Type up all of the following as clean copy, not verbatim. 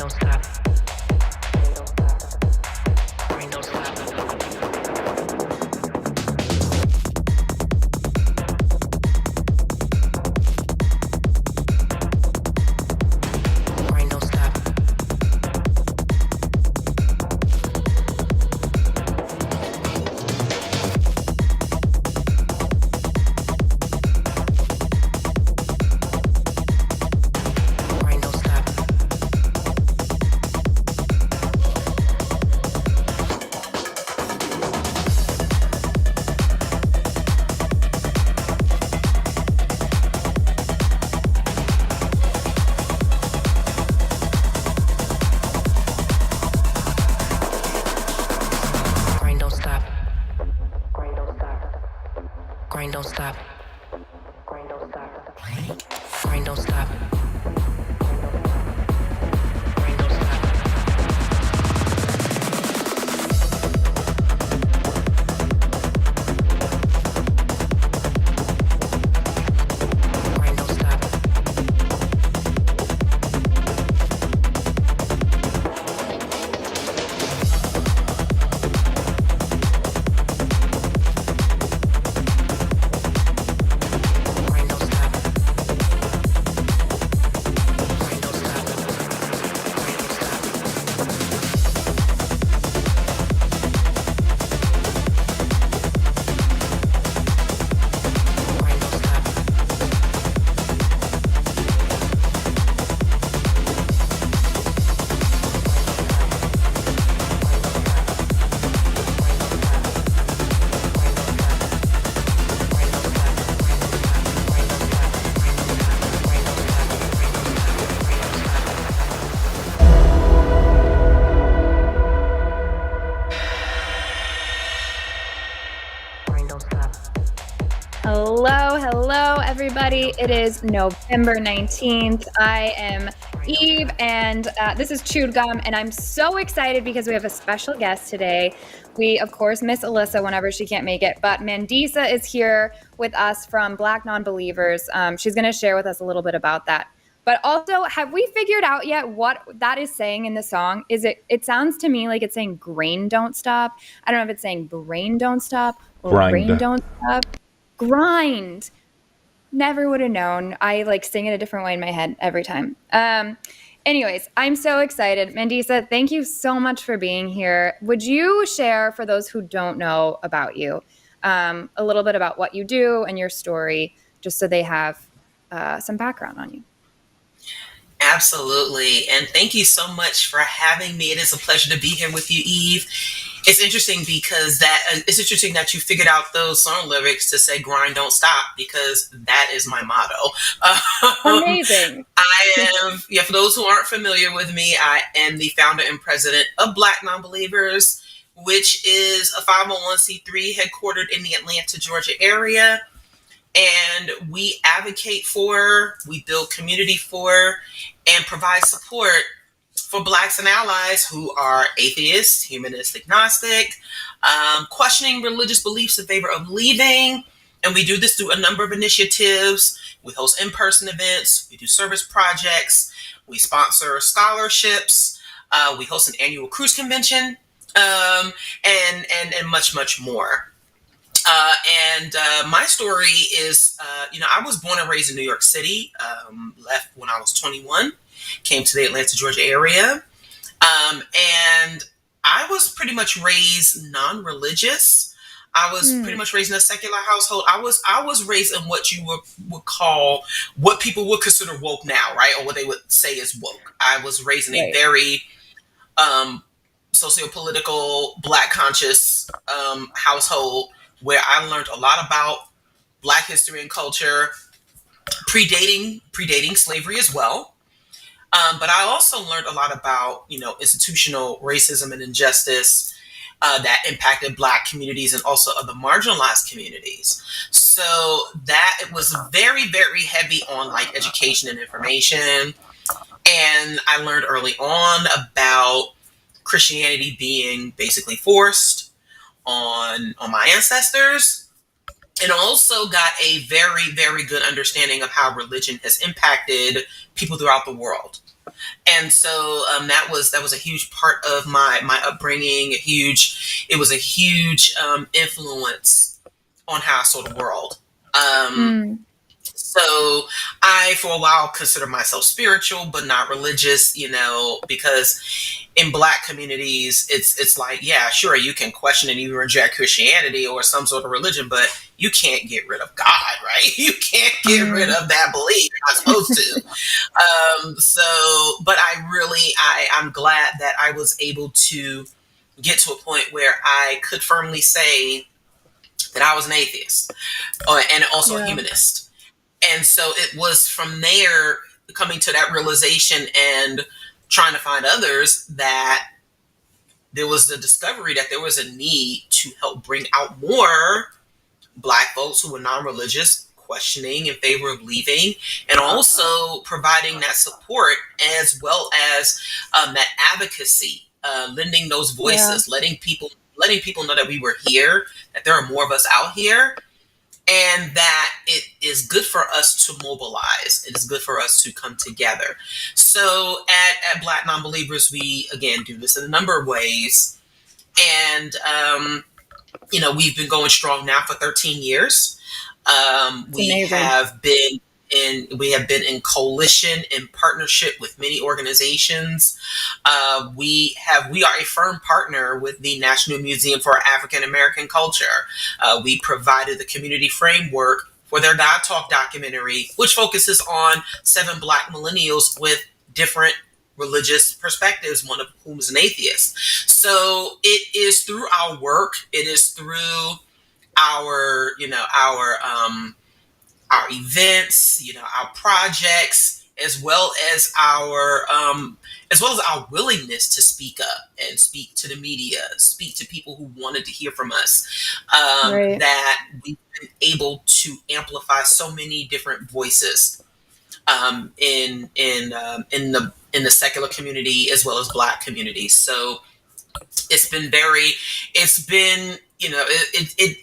don't stop. Grind don't stop. Grind don't stop. Grind don't stop. Grind don't stop. Grind don't stop. Grind don't stop. Grind don't stop. Grind don't stop. Grind don't stop. Grind don't stop. Grind don't stop. Grind don't stop. Grind don't stop. Grind don't stop. Grind don't stop. Hello, everybody. It is November 19th. I am Eve, and this is Chewed Gum, and I'm so excited because we have a special guest today. We, of course, miss Alyssa whenever she can't make it, but Mandisa is here with us from Black Non-Believers. She's going to share with us a little bit about that. But also, have we figured out yet what that is saying in the song? It sounds to me like it's saying grain don't stop. I don't know if it's saying brain don't stop or Grind. brain don't stop. Grind. Never would have known. I sing it a different way in my head every time. Anyways, I'm so excited. Mandisa, thank you so much for being here. Would you share, for those who don't know about you, a little bit about what you do and your story, just so they have some background on you? Absolutely. And thank you so much for having me. It is a pleasure to be here with you, Eve. It's interesting because it's interesting that you figured out those song lyrics to say grind don't stop, because that is my motto. Amazing. For those who aren't familiar with me, I am the founder and president of Black Non-Believers, which is a 501c3 headquartered in the Atlanta, Georgia area. And we advocate for, we build community for, and provide support for Blacks and allies who are atheists, humanist, agnostic, questioning religious beliefs in favor of leaving. And we do this through a number of initiatives. We host in-person events. We do service projects. We sponsor scholarships. We host an annual cruise convention, and much, much more. My story is, I was born and raised in New York City, left when I was 21, came to the Atlanta, Georgia area. And I was pretty much raised non-religious. I was pretty much raised in a secular household. I was raised in what you would call, what people would consider woke now, right? Or what they would say is woke. I was raised in a very socio-political, Black conscious household, where I learned a lot about Black history and culture, predating slavery as well. But I also learned a lot about, institutional racism and injustice that impacted Black communities and also other marginalized communities. So that it was very, very heavy on education and information. And I learned early on about Christianity being basically forced on my ancestors, and also got a very, very good understanding of how religion has impacted people throughout the world. And so that was a huge part of my upbringing. It was a huge influence on how I saw the world. So I, for a while, considered myself spiritual, but not religious, because in Black communities, it's like, yeah, sure, you can question and even reject Christianity or some sort of religion, but you can't get rid of God, right? You can't get rid of that belief. You're not supposed to. But I'm glad that I was able to get to a point where I could firmly say that I was an atheist, and also a humanist. And so it was from there, coming to that realization and trying to find others, that there was the discovery that there was a need to help bring out more Black folks who were non-religious, questioning in favor of leaving, and also providing that support, as well as that advocacy, lending those voices, letting people know that we were here, that there are more of us out here, and that it is good for us to mobilize. It is good for us to come together. So at Black Nonbelievers, we, again, do this in a number of ways. And, we've been going strong now for 13 years. We have been in coalition, in partnership with many organizations. We are a firm partner with the National Museum for African American Culture. We provided the community framework for their God Talk documentary, which focuses on 7 Black millennials with different religious perspectives, one of whom is an atheist. So it is through our work, it is through our events, our projects, as well as our willingness to speak up and speak to the media, speak to people who wanted to hear from us. That we've been able to amplify so many different voices in the secular community as well as Black communities. So it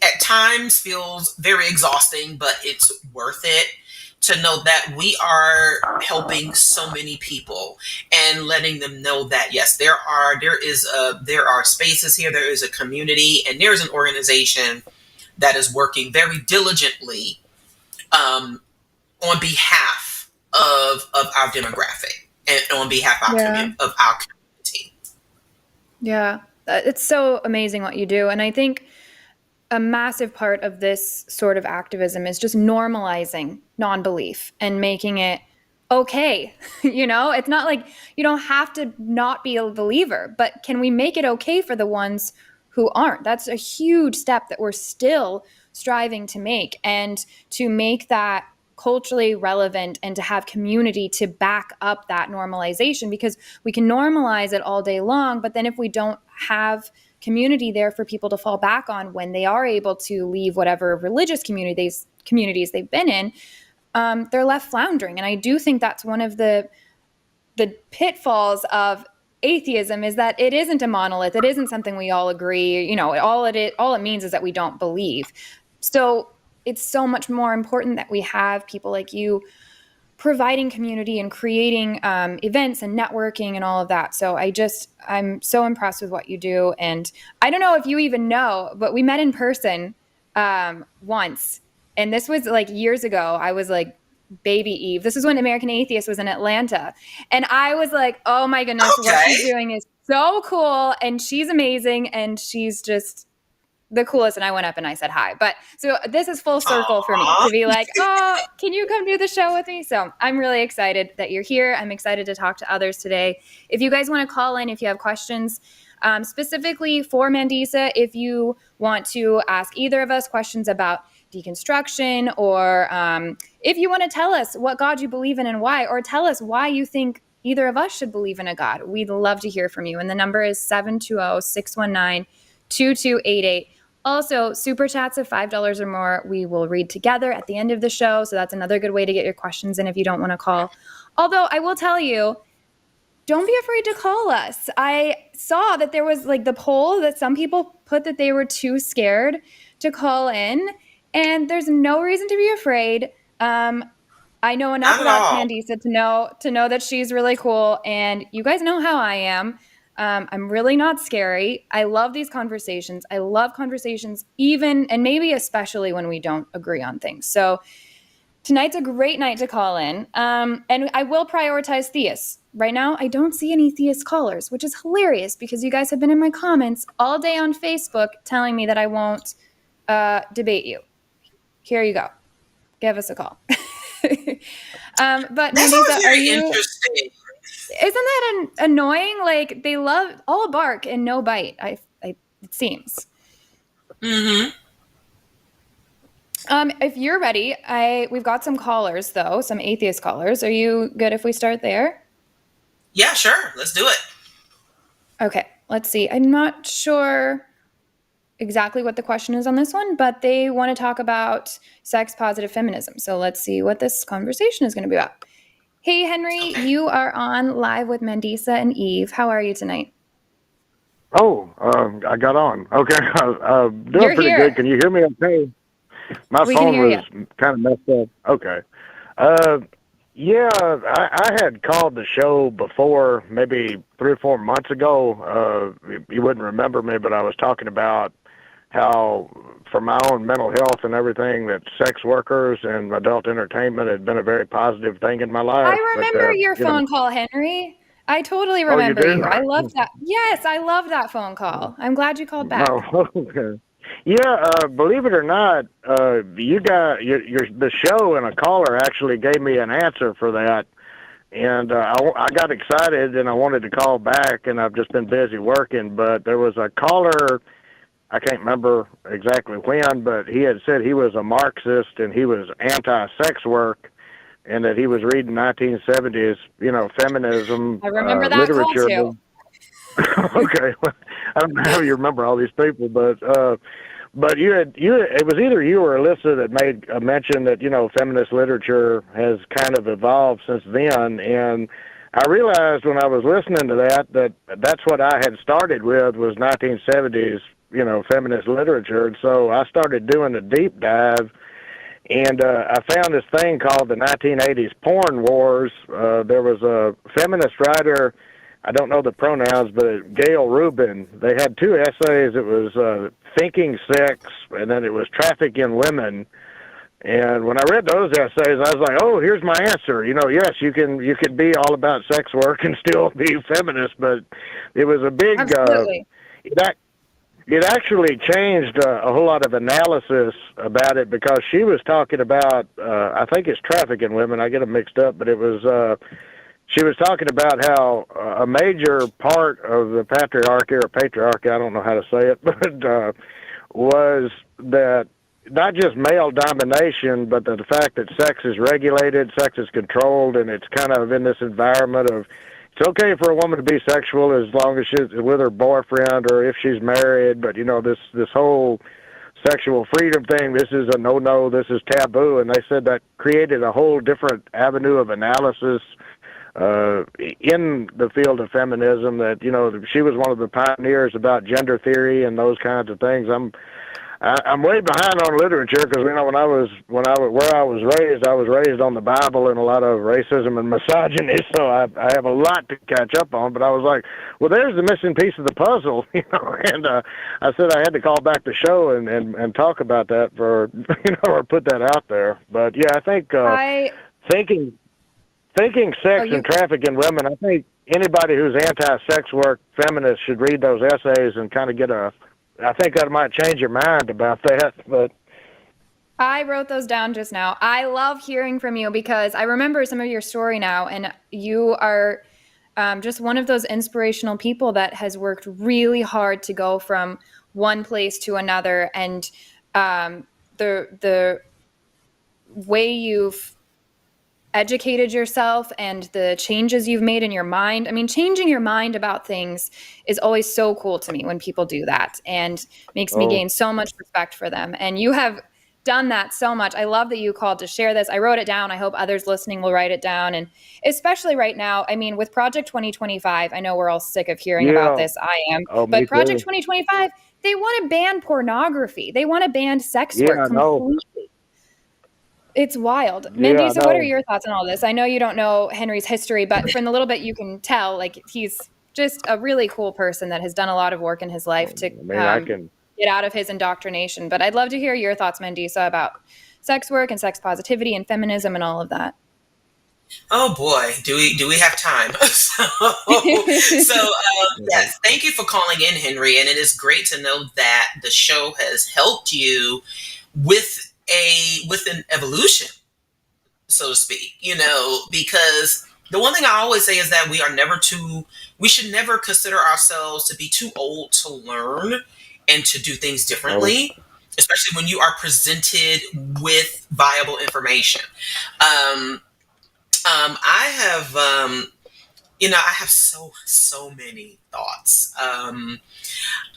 at times feels very exhausting, but it's worth it to know that we are helping so many people and letting them know that, yes, there are spaces here, there is a community, and there's an organization that is working very diligently on behalf of our demographic and on behalf of our community. Yeah, it's so amazing what you do. And I think a massive part of this sort of activism is just normalizing non-belief and making it okay. It's not like you don't have to not be a believer, but can we make it okay for the ones who aren't? That's a huge step that we're still striving to make, and to make that culturally relevant and to have community to back up that normalization, because we can normalize it all day long, but then if we don't have community there for people to fall back on when they are able to leave whatever religious communities they've been in, they're left floundering. And I do think that's one of the pitfalls of atheism, is that it isn't a monolith. It isn't something we all agree. All it means is that we don't believe. So it's so much more important that we have people like you providing community and creating events and networking and all of that. So I'm so impressed with what you do. And I don't know if you even know, but we met in person once. And this was like years ago. I was like baby Eve. This is when American Atheist was in Atlanta. And I was like, oh my goodness, what she's doing is so cool. And she's amazing. And she's just the coolest. And I went up and I said hi. But so this is full circle for me to be like, oh, can you come do the show with me? So I'm really excited that you're here. I'm excited to talk to others today. If you guys want to call in, if you have questions, specifically for Mandisa, if you want to ask either of us questions about deconstruction, or if you want to tell us what God you believe in and why, or tell us why you think either of us should believe in a God, we'd love to hear from you. And the number is 720-619-2288. Also, super chats of $5 or more, we will read together at the end of the show. So that's another good way to get your questions in if you don't want to call. Although I will tell you, don't be afraid to call us. I saw that there was like the poll that some people put that they were too scared to call in. And there's no reason to be afraid. I know enough Not at about all. Mandisa to know that she's really cool, and you guys know how I am. I'm really not scary. I love these conversations. I love conversations, even and maybe especially when we don't agree on things. So tonight's a great night to call in, and I will prioritize theists. Right now, I don't see any theist callers, which is hilarious because you guys have been in my comments all day on Facebook telling me that I won't debate you. Here you go. Give us a call. But That's always Mandisa, are very you? interesting. Isn't that annoying? Like they love all bark and no bite. It seems. Mm-hmm. If you're ready, we've got some callers though, some atheist callers. Are you good if we start there? Yeah, sure. Let's do it. Okay, let's see. I'm not sure exactly what the question is on this one, but they want to talk about sex positive feminism. So let's see what this conversation is going to be about. Hey, Henry, Okay. you are on live with Mandisa and Eve. How are you tonight? Oh, I got on. Okay, doing You're pretty good. here. Can you hear me okay? My We can phone hear you. was kind of messed up. Okay. Uh, yeah, I had called the show before, maybe 3 or 4 months ago. You wouldn't remember me, but I was talking about how, for my own mental health and everything, that sex workers and adult entertainment had been a very positive thing in my life. I But, remember your phone call, Henry. I totally oh, you remember do? you. I love that. Yes, I love that phone call. I'm glad you called back. No, okay. Yeah, believe it or not, you got your the show and a caller actually gave me an answer for that, and I got excited and I wanted to call back, and I've just been busy working. But there was a caller, I can't remember exactly when, but he had said he was a Marxist and he was anti-sex work, and that he was reading 1970s, feminism I remember that call literature. too. Okay, well, I don't know how you remember all these people, but it was either you or Alyssa that made a mention that feminist literature has kind of evolved since then, and I realized when I was listening to that that's what I had started with was 1970s feminist literature, and so I started doing a deep dive. And I found this thing called the 1980s porn wars. There was a feminist writer, I don't know the pronouns, but Gail Rubin. They had two essays. It was Thinking Sex, and then it was Trafficking Women. And when I read those essays, I was like, "Oh, here's my answer." Yes, you can be all about sex work and still be feminist, but it was a big. Absolutely. It actually changed a whole lot of analysis about it because she was talking about, I think it's trafficking women. I get them mixed up, but it was, she was talking about how a major part of the patriarchy, I don't know how to say it, but was that not just male domination, but the fact that sex is regulated, sex is controlled, and it's kind of in this environment of it's okay for a woman to be sexual as long as she's with her boyfriend or if she's married, but this whole sexual freedom thing, this is a no, this is taboo, and they said that created a whole different avenue of analysis in the field of feminism. That she was one of the pioneers about gender theory and those kinds of things. I'm way behind on literature because where I was raised on the Bible and a lot of racism and misogyny, so I have a lot to catch up on. But I was like, well, there's the missing piece of the puzzle, and I said I had to call back the show and talk about that or put that out there. But yeah, I think thinking sex and trafficking women. I think anybody who's anti-sex work feminist should read those essays and kind of I think that might change your mind about that, but I wrote those down just now. I love hearing from you because I remember some of your story now, and you are just one of those inspirational people that has worked really hard to go from one place to another, and the way you've educated yourself and the changes you've made in your mind. I mean, changing your mind about things is always so cool to me when people do that and makes me gain so much respect for them. And you have done that so much. I love that you called to share this. I wrote it down. I hope others listening will write it down. And especially right now, I mean, with Project 2025, I know we're all sick of hearing about this. I am. Oh, but me Project too. 2025, they want to ban pornography. They want to ban sex Yeah, work I know. completely. It's wild. Yeah, I Mandisa, what are know. your thoughts on all this? I know you don't know Henry's history, but from the little bit you can tell, like, he's just a really cool person that has done a lot of work in his life to I mean, I can. get out of his indoctrination. But I'd love to hear your thoughts, Mandisa, about sex work and sex positivity and feminism and all of that. Oh boy, do we have time? Yes, thank you for calling in, Henry, and it is great to know that the show has helped you with an evolution, so to speak. You know, because the one thing I always say is that we should never consider ourselves to be too old to learn and to do things differently, especially when you are presented with viable information. I have, I have so many thoughts.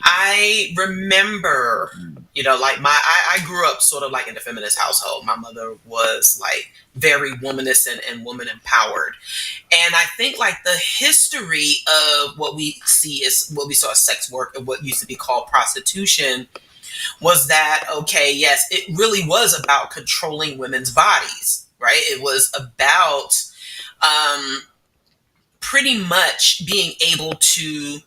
I remember, I grew up sort of like in a feminist household. My mother was like very womanist and woman empowered. And I think like the history of what we saw as sex work and what used to be called prostitution was that, okay, yes, it really was about controlling women's bodies, right? It was about pretty much being able to,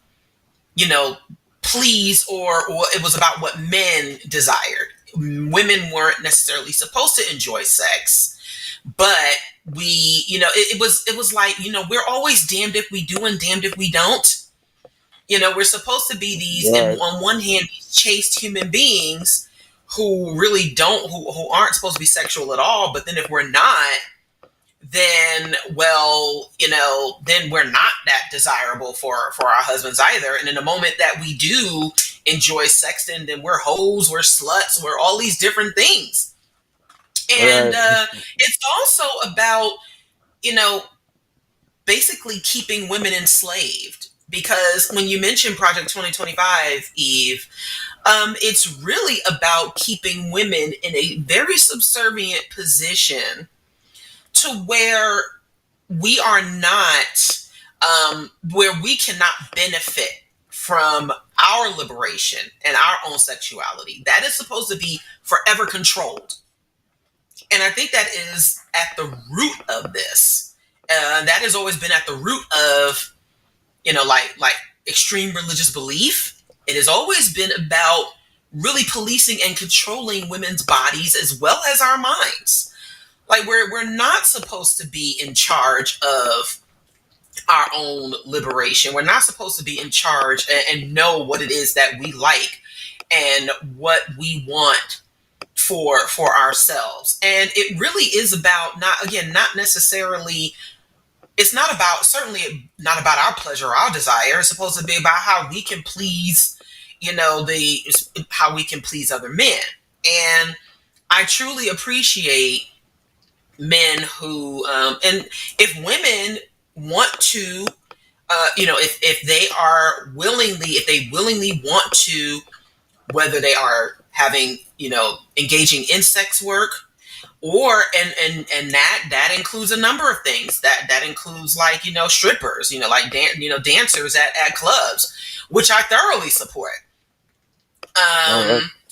please, or it was about what men desired. Women weren't necessarily supposed to enjoy sex, but it was like, we're always damned if we do and damned if we don't. We're supposed to be these, Right. and on one hand, these chaste human beings who really don't, who aren't supposed to be sexual at all. But then if we're not, then, well, then we're not that desirable for our husbands either. And in the moment that we do enjoy sex, then we're hoes, we're sluts, we're all these different things. And it's also about, basically keeping women enslaved. Because when you mention Project 2025, Eve, it's really about keeping women in a very subservient position to where we are not, where we cannot benefit from our liberation and our own sexuality. That is supposed to be forever controlled. And I think that is at the root of this. That has always been at the root of, like extreme religious belief. It has always been about really policing and controlling women's bodies as well as our minds. Like we're not supposed to be in charge of our own liberation. We're not supposed to be in charge and know what it is that we like and what we want for ourselves. And it really is about not necessarily, it's not about, certainly not about our pleasure or our desire. It's supposed to be about how we can please, how we can please other men. And I truly appreciate men who, and if women want to, if they willingly want to, whether they are having, engaging in sex work, or and that includes a number of things. That includes like, strippers, like dancers at clubs, which I thoroughly support.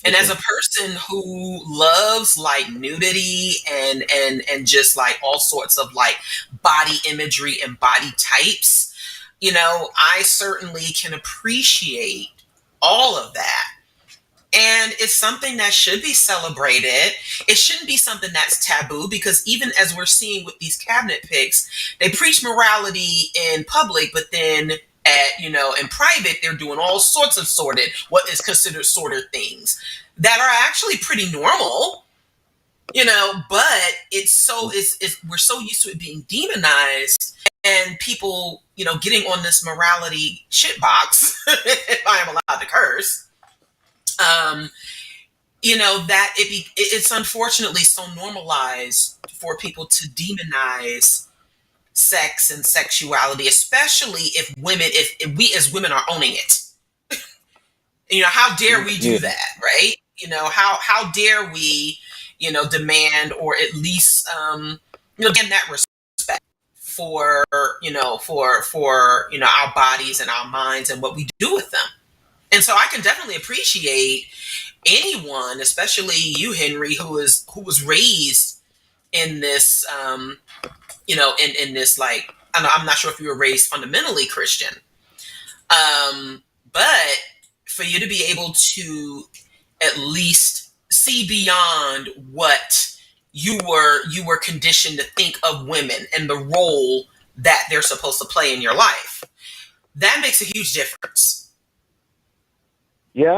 And as a person who loves like nudity and just like all sorts of like body imagery and body types, I certainly can appreciate all of that. And it's something that should be celebrated. It shouldn't be something that's taboo, because even as we're seeing with these cabinet picks, they preach morality in public, but then in private, they're doing all sorts of what is considered sordid things that are actually pretty normal, but we're so used to it being demonized, and people, getting on this morality shitbox, if I am allowed to curse, that it's unfortunately so normalized for people to demonize sex and sexuality, especially if we as women are owning it. How dare we do that, right? How dare we, demand or at least, again, that respect for, our bodies and our minds and what we do with them. And so I can definitely appreciate anyone, especially you, Henry, who was raised in this, in this, like, I'm not sure if you were raised fundamentally Christian, but for you to be able to at least see beyond what you were conditioned to think of women and the role that they're supposed to play in your life, that makes a huge difference. Yeah,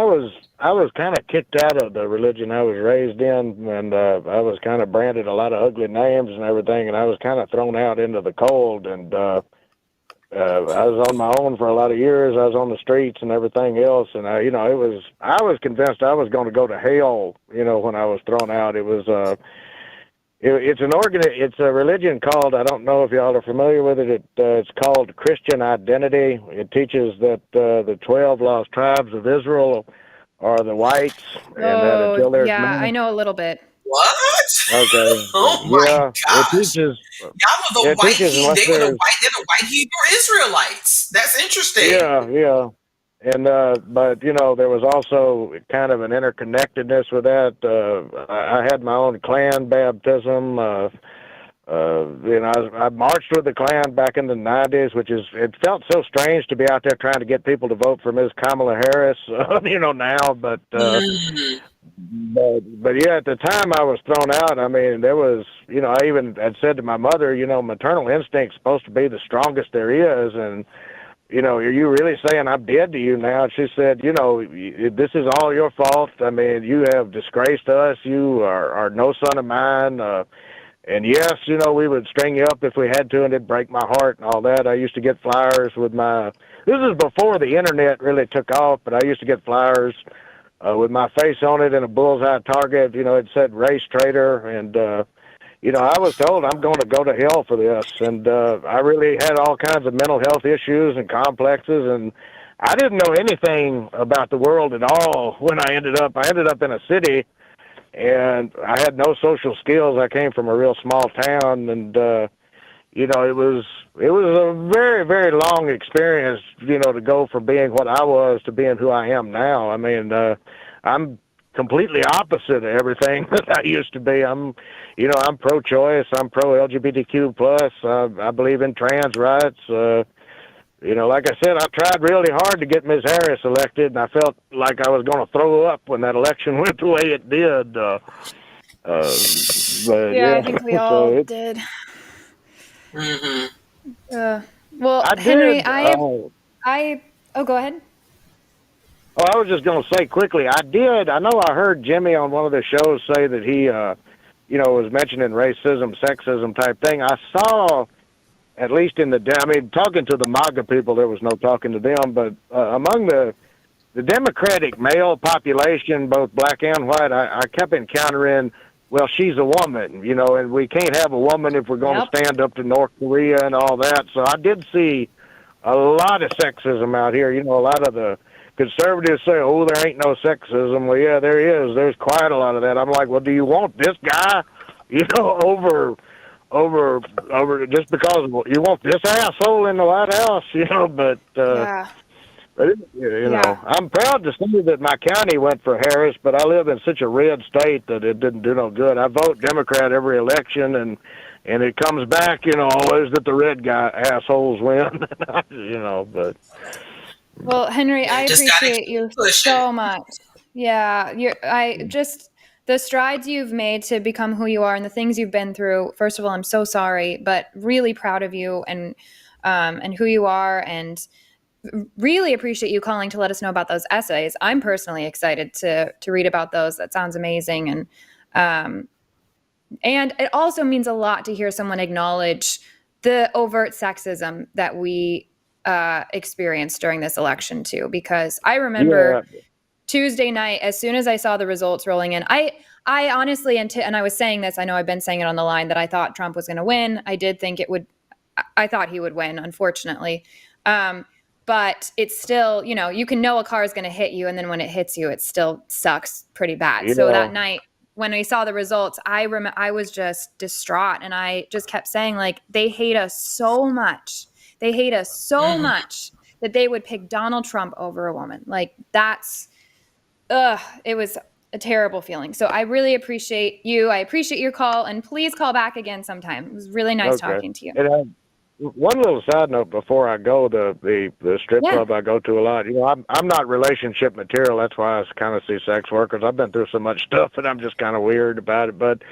I was kind of kicked out of the religion I was raised in, and I was kind of branded a lot of ugly names and everything, and I was kind of thrown out into the cold, and I was on my own for a lot of years. I was on the streets and everything else, and I was convinced I was going to go to hell. When I was thrown out, it was it's a religion called, I don't know if y'all are familiar with it. It's called Christian Identity. It teaches that the 12 lost tribes of Israel are the whites, and that until there's I know a little bit. What? Okay. Oh my gosh! It teaches. Y'all were the white. They're the white Hebrew Israelites. That's interesting. Yeah. And but there was also kind of an interconnectedness with that. I had my own Klan baptism. I marched with the Klan back in the '90s, it felt so strange to be out there trying to get people to vote for Ms. Kamala Harris. Now, but yeah, at the time I was thrown out. I mean, there was, I even had said to my mother, maternal instinct's supposed to be the strongest there is, and are you really saying I'm dead to you now? And she said, this is all your fault. I mean, you have disgraced us. You are no son of mine. And yes, we would string you up if we had to, and it'd break my heart and all that. I used to get flyers with this is before the internet really took off, but I used to get flyers with my face on it and a bullseye target. It said race traitor, and I was told I'm going to go to hell for this, and I really had all kinds of mental health issues and complexes, and I didn't know anything about the world at all when I ended up in a city, and I had no social skills. I came from a real small town, and it was a very, very long experience, to go from being what I was to being who I am now. I mean, I'm completely opposite of everything that I used to be. I'm pro-choice. I'm pro-LGBTQ plus. I believe in trans rights. Like I said, I tried really hard to get Ms. Harris elected, and I felt like I was going to throw up when that election went the way it did. But I think we all did. Mm-hmm. Well, Henry, go ahead. Oh, I was just going to say quickly, I know I heard Jimmy on one of the shows say that he, was mentioning racism, sexism type thing. I saw, at least talking to the MAGA people, there was no talking to them, but among the Democratic male population, both black and white, I kept encountering, well, she's a woman, and we can't have a woman if we're going to stand up to North Korea and all that. So I did see a lot of sexism out here. A lot of the conservatives say, oh, there ain't no sexism. Well, yeah, there is. There's quite a lot of that. I'm like, well, do you want this guy, over just because you want this asshole in the White House, but, I'm proud to say that my county went for Harris, but I live in such a red state that it didn't do no good. I vote Democrat every election, and it comes back, always that the red guy assholes win, but. Well, Henry, I appreciate you so much. Yeah, the strides you've made to become who you are and the things you've been through. First of all, I'm so sorry, but really proud of you and who you are, and really appreciate you calling to let us know about those essays. I'm personally excited to read about those. That sounds amazing, and it also means a lot to hear someone acknowledge the overt sexism that we experienced during this election too, because I remember Tuesday night, as soon as I saw the results rolling in, I honestly, and I was saying this, I know I've been saying it on the line, that I thought Trump was going to win. I did think I thought he would win, unfortunately. But it's still, you can know a car is going to hit you, and then when it hits you, it still sucks pretty bad. So that night, when I saw the results, I was just distraught, and I just kept saying, like, they hate us so much. They hate us so much that they would pick Donald Trump over a woman. Like, that's, it was a terrible feeling. So I really appreciate you. I appreciate your call, and please call back again sometime. It was really nice talking to you. And one little side note before I go, the strip club I go to a lot. You know, I'm not relationship material. That's why I kind of see sex workers. I've been through so much stuff, and I'm just kind of weird about it. But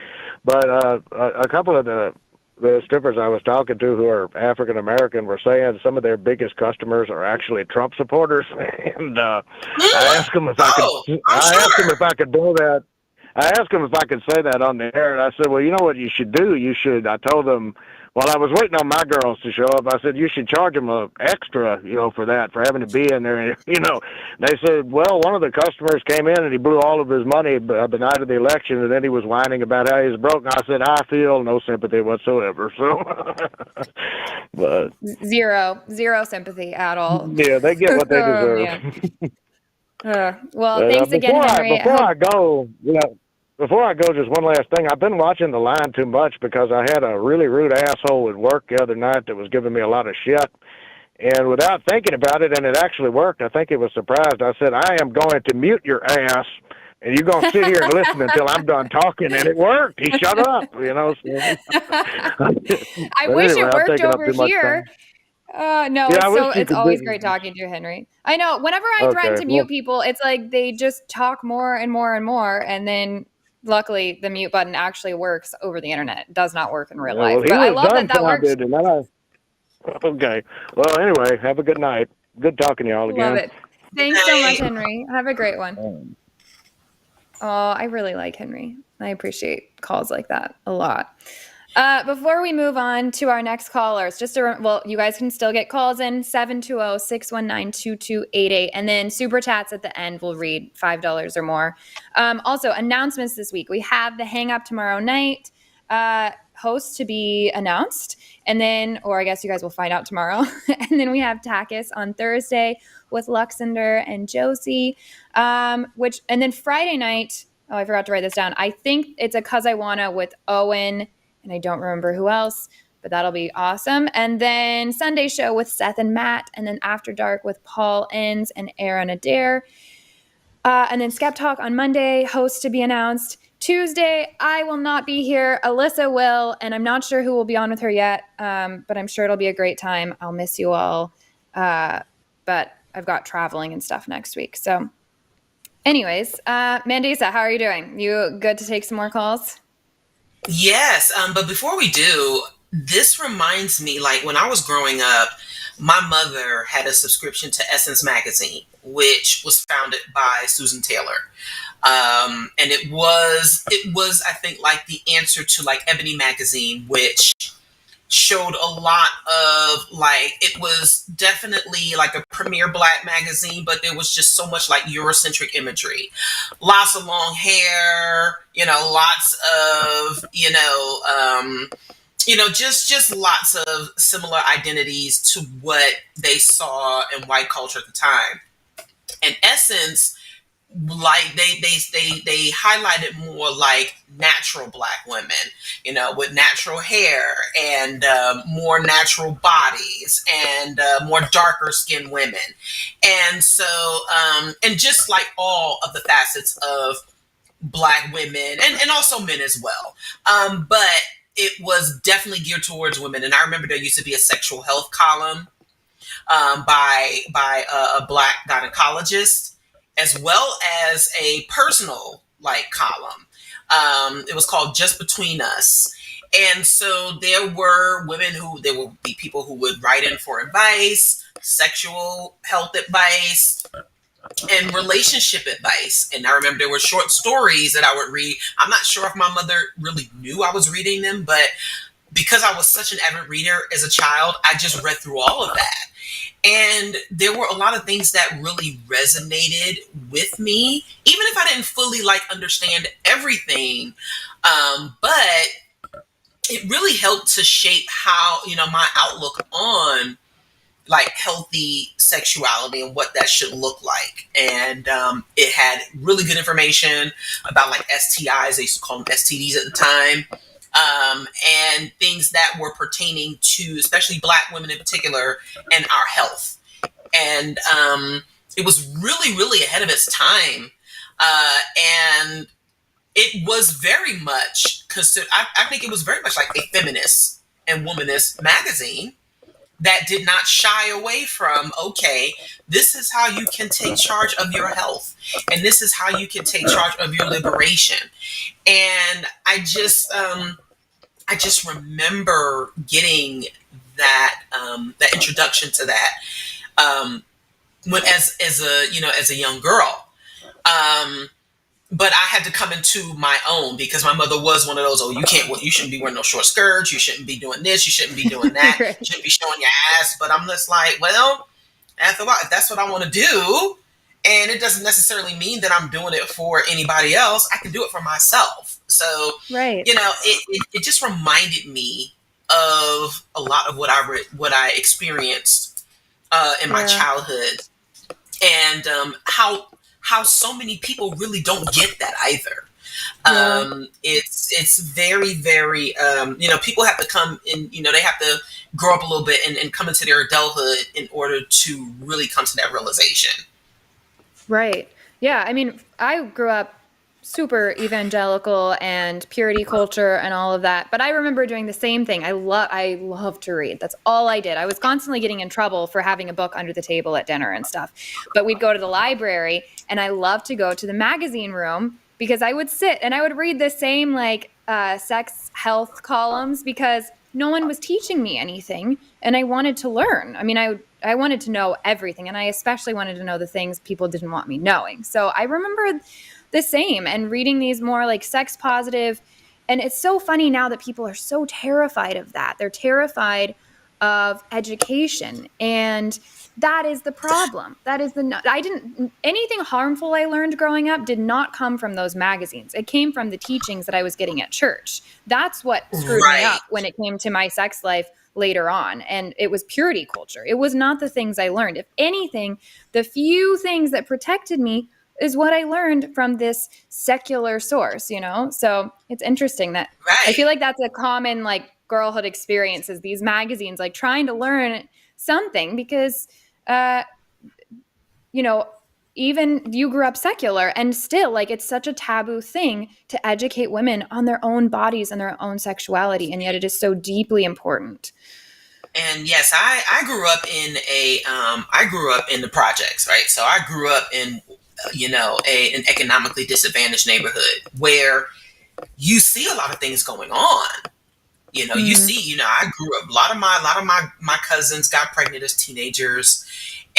a couple of the strippers I was talking to who are African American were saying some of their biggest customers are actually Trump supporters, and I asked them if I could. Asked them if I could do that. I asked them if I could say that on the air, and I said, "Well, you know what you should do? You should." I told them, while I was waiting on my girls to show up, I said, "You should charge them a extra, you know, for that, for having to be in there." You know, they said, "Well, one of the customers came in and he blew all of his money the night of the election, and then he was whining about how he was broke." And I said, "I feel no sympathy whatsoever." So, but zero sympathy at all. Yeah, they get what they deserve. Well, thanks again, Henry. Before I go, just one last thing. I've been watching The Line too much because I had a really rude asshole at work the other night that was giving me a lot of shit. And without thinking about it, and it actually worked, I think he was surprised. I said, "I am going to mute your ass, and you're going to sit here and listen until I'm done talking." And it worked. He shut up, you know. So. I wish it worked over here. No, it's always great talking to you, Henry. I know. Whenever I try to mute people, it's like they just talk more and more and more, and then luckily the mute button actually works over the internet. It does not work in real life. But I love that works. Okay. Well, anyway, have a good night. Good talking to y'all again. Love it. Thanks so much, Henry. Have a great one. Oh, I really like Henry. I appreciate calls like that a lot. Before we move on to our next callers, you guys can still get calls in 720-619-2288, and then super chats at the end will read $5 or more. Also, announcements this week. We have the Hang Up tomorrow night host to be announced, and then, or I guess you guys will find out tomorrow. And then we have Takis on Thursday with Luxander and Josie, and then Friday night. Oh, I forgot to write this down. I think it's a 'Cause I Wanna with Owen. And I don't remember who else, but that'll be awesome. And then Sunday show with Seth and Matt, and then After Dark with Paul Enns and Aaron Adair. And then Skep Talk on Monday, host to be announced. Tuesday, I will not be here. Alyssa will, and I'm not sure who will be on with her yet, but I'm sure it'll be a great time. I'll miss you all. But I've got traveling and stuff next week. So anyways, Mandisa, how are you doing? You good to take some more calls? Yes, but before we do, this reminds me, like when I was growing up, my mother had a subscription to Essence magazine, which was founded by Susan Taylor. And it was, I think, like the answer to like Ebony magazine, which showed a lot of like, it was definitely like a premier Black magazine, but there was just so much like Eurocentric imagery, lots of long hair, lots of, just lots of similar identities to what they saw in white culture at the time. And Essence, like they highlighted more like natural Black women, with natural hair and more natural bodies and more darker skinned women. And so, and just like all of the facets of Black women and also men as well. But it was definitely geared towards women. And I remember there used to be a sexual health column by a Black gynecologist, as well as a personal like column. It was called Just Between Us. And so there would be people who would write in for advice, sexual health advice, and relationship advice. And I remember there were short stories that I would read. I'm not sure if my mother really knew I was reading them, but because I was such an avid reader as a child, I just read through all of that. And there were a lot of things that really resonated with me, even if I didn't fully like understand everything. But it really helped to shape how, my outlook on like healthy sexuality and what that should look like. And it had really good information about like STIs. They used to call them STDs at the time. And things that were pertaining to especially Black women in particular and our health. And it was really, really ahead of its time. And it was very much considered, I think it was very much like a feminist and womanist magazine that did not shy away from, okay, this is how you can take charge of your health. And this is how you can take charge of your liberation. And I just remember getting that introduction to that when as a young girl. But I had to come into my own because my mother was one of those, you shouldn't be wearing no short skirts, you shouldn't be doing this, you shouldn't be doing that, Right. you shouldn't be showing your ass. But I'm just like, well, after a while, if that's what I want to do, and it doesn't necessarily mean that I'm doing it for anybody else, I can do it for myself. So, Right. it just reminded me of a lot of what I experienced in my childhood, and how so many people really don't get that either. It's very, very, people have to come in, they have to grow up a little bit and come into their adulthood in order to really come to that realization. Right. Yeah. I mean, I grew up super evangelical and purity culture and all of that, but I remember doing the same thing. I love to read. That's all I did. I was constantly getting in trouble for having a book under the table at dinner and stuff. But we'd go to the library, and I loved to go to the magazine room because I would sit and I would read the same like sex health columns because no one was teaching me anything, and I wanted to learn. I mean, I wanted to know everything, and I especially wanted to know the things people didn't want me knowing. So I remember the same, and reading these more like sex positive. And it's so funny now that people are so terrified of that. They're terrified of education, and that is the problem. That is anything harmful I learned growing up did not come from those magazines. It came from the teachings that I was getting at church. That's what screwed me up when it came to my sex life later on. And it was purity culture. It was not the things I learned. If anything, the few things that protected me is what I learned from this secular source, So it's interesting that I feel like that's a common like girlhood experience, is these magazines, like trying to learn something because, even you grew up secular, and still like it's such a taboo thing to educate women on their own bodies and their own sexuality. And yet it is so deeply important. And yes, I grew up in the projects, right? So I grew up in, an economically disadvantaged neighborhood where you see a lot of things going on. You see, I grew up, a lot of my cousins got pregnant as teenagers,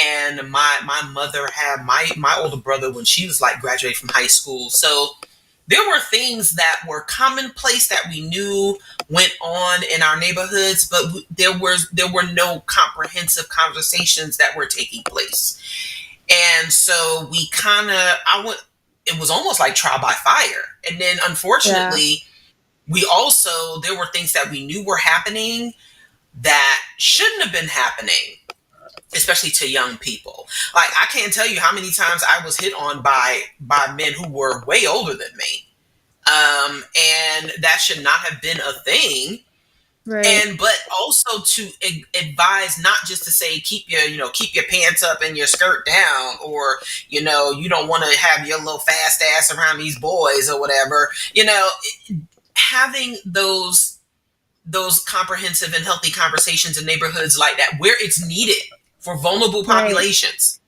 and my mother had my older brother when she was like graduating from high school. So there were things that were commonplace that we knew went on in our neighborhoods, but there were no comprehensive conversations that were taking place. And so it was almost like trial by fire. And then unfortunately, there were things that we knew were happening that shouldn't have been happening, especially to young people. Like, I can't tell you how many times I was hit on by men who were way older than me. And that should not have been a thing. Right. But also to advise, not just to say, keep your pants up and your skirt down, or, you don't want to have your little fast ass around these boys or whatever, having those comprehensive and healthy conversations in neighborhoods like that where it's needed for vulnerable populations.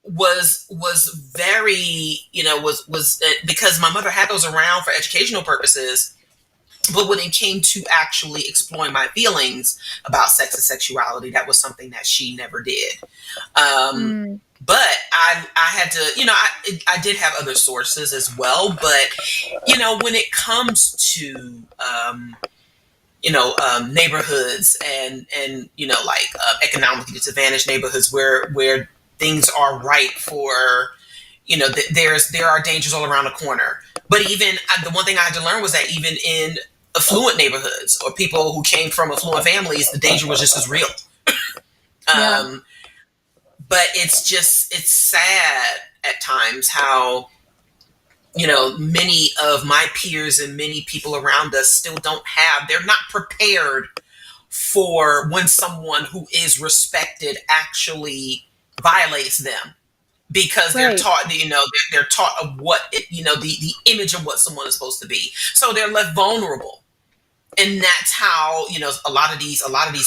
Was very, was because my mother had those around for educational purposes. But when it came to actually exploring my feelings about sex and sexuality, that was something that she never did. But I had to, I did have other sources as well. But, when it comes to, neighborhoods and economically disadvantaged neighborhoods where things are ripe for, there are dangers all around the corner. But even the one thing I had to learn was that even in affluent neighborhoods or people who came from affluent families, the danger was just as real. Yeah. But it's sad at times how, many of my peers and many people around us still they're not prepared for when someone who is respected actually violates them, because they're Right. taught, they're taught of the image of what someone is supposed to be. So they're left vulnerable. And that's how, a lot of these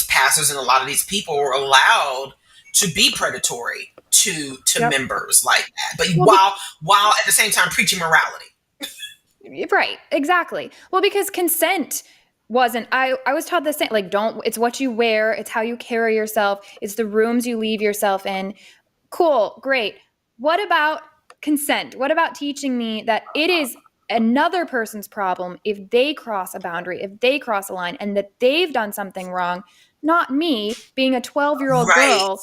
pastors and a lot of these people were allowed to be predatory to Yep. members like that. But Well, while at the same time preaching morality. right, exactly. Well, because consent wasn't, I was taught the same, like, it's what you wear, it's how you carry yourself, it's the rooms you leave yourself in. Cool, great. What about consent? What about teaching me that it is another person's problem if they cross a boundary, if they cross a line, and that they've done something wrong, not me being a 12-year-old Right. girl,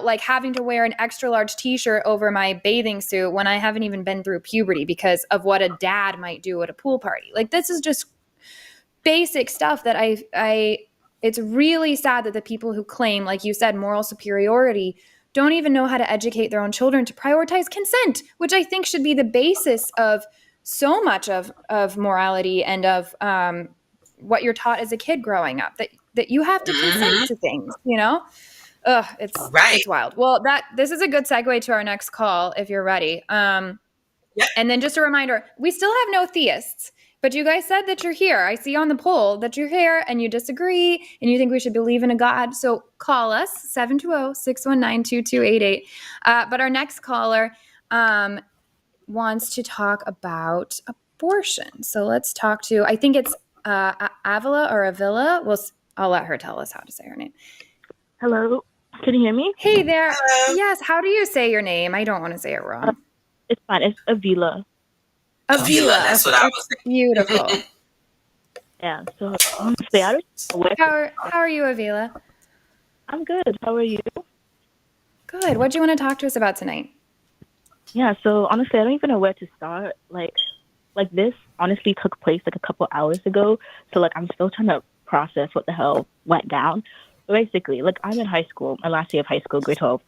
like having to wear an extra large t-shirt over my bathing suit when I haven't even been through puberty because of what a dad might do at a pool party. Like, this is just basic stuff that I it's really sad that the people who claim, like you said, moral superiority don't even know how to educate their own children to prioritize consent, which I think should be the basis of so much of morality and of what you're taught as a kid growing up, that you have to consent to things, Ugh, Right. it's wild. Well, this is a good segue to our next call if you're ready. Yep. And then just a reminder, we still have no theists, but you guys said that you're here. I see on the poll that you're here and you disagree and you think we should believe in a God. So call us, 720-619-2288. But our next caller wants to talk about abortion. So let's talk to, I think it's Avila or Avila. I'll let her tell us how to say her name. Hello, can you hear me? Hey there. Hello. Yes, how do you say your name? I don't want to say it wrong. It's fine. It's Avila. Avila, that's what I was saying. Beautiful. Yeah. So honestly, I don't know where. How are you, Avila? I'm good. How are you? Good. What do you want to talk to us about tonight? Yeah. So honestly, I don't even know where to start. Like this honestly took place like a couple hours ago. So like I'm still trying to process what the hell went down. But basically, like I'm in high school, my last year of high school, grade 12,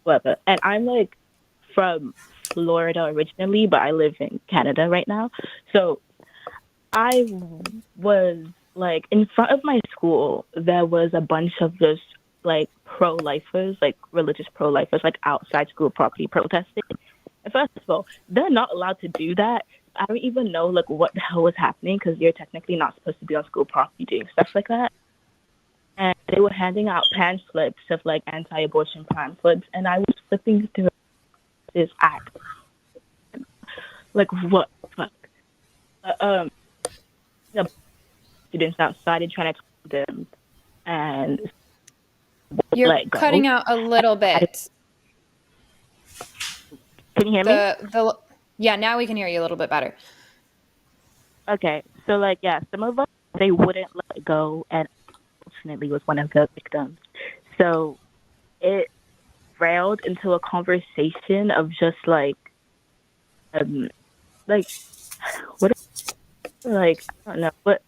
whatever, and I'm like from Florida originally, but I live in Canada right now. So I was like in front of my school, there was a bunch of just like pro-lifers, like religious pro-lifers, like outside school property protesting. And first of all, they're not allowed to do that. I don't even know like what the hell was happening because you're technically not supposed to be on school property doing stuff like that. And they were handing out pamphlets of like anti-abortion pamphlets, and I was flipping through this act. Like what the fuck? The students outside and trying to talk to them, and You're let go. cutting out a little bit. Can you hear me? Yeah, now we can hear you a little bit better. Okay, so like yeah, some of us they wouldn't let go, and unfortunately was one of the victims. So it railed into a conversation of just like what, like I don't know, but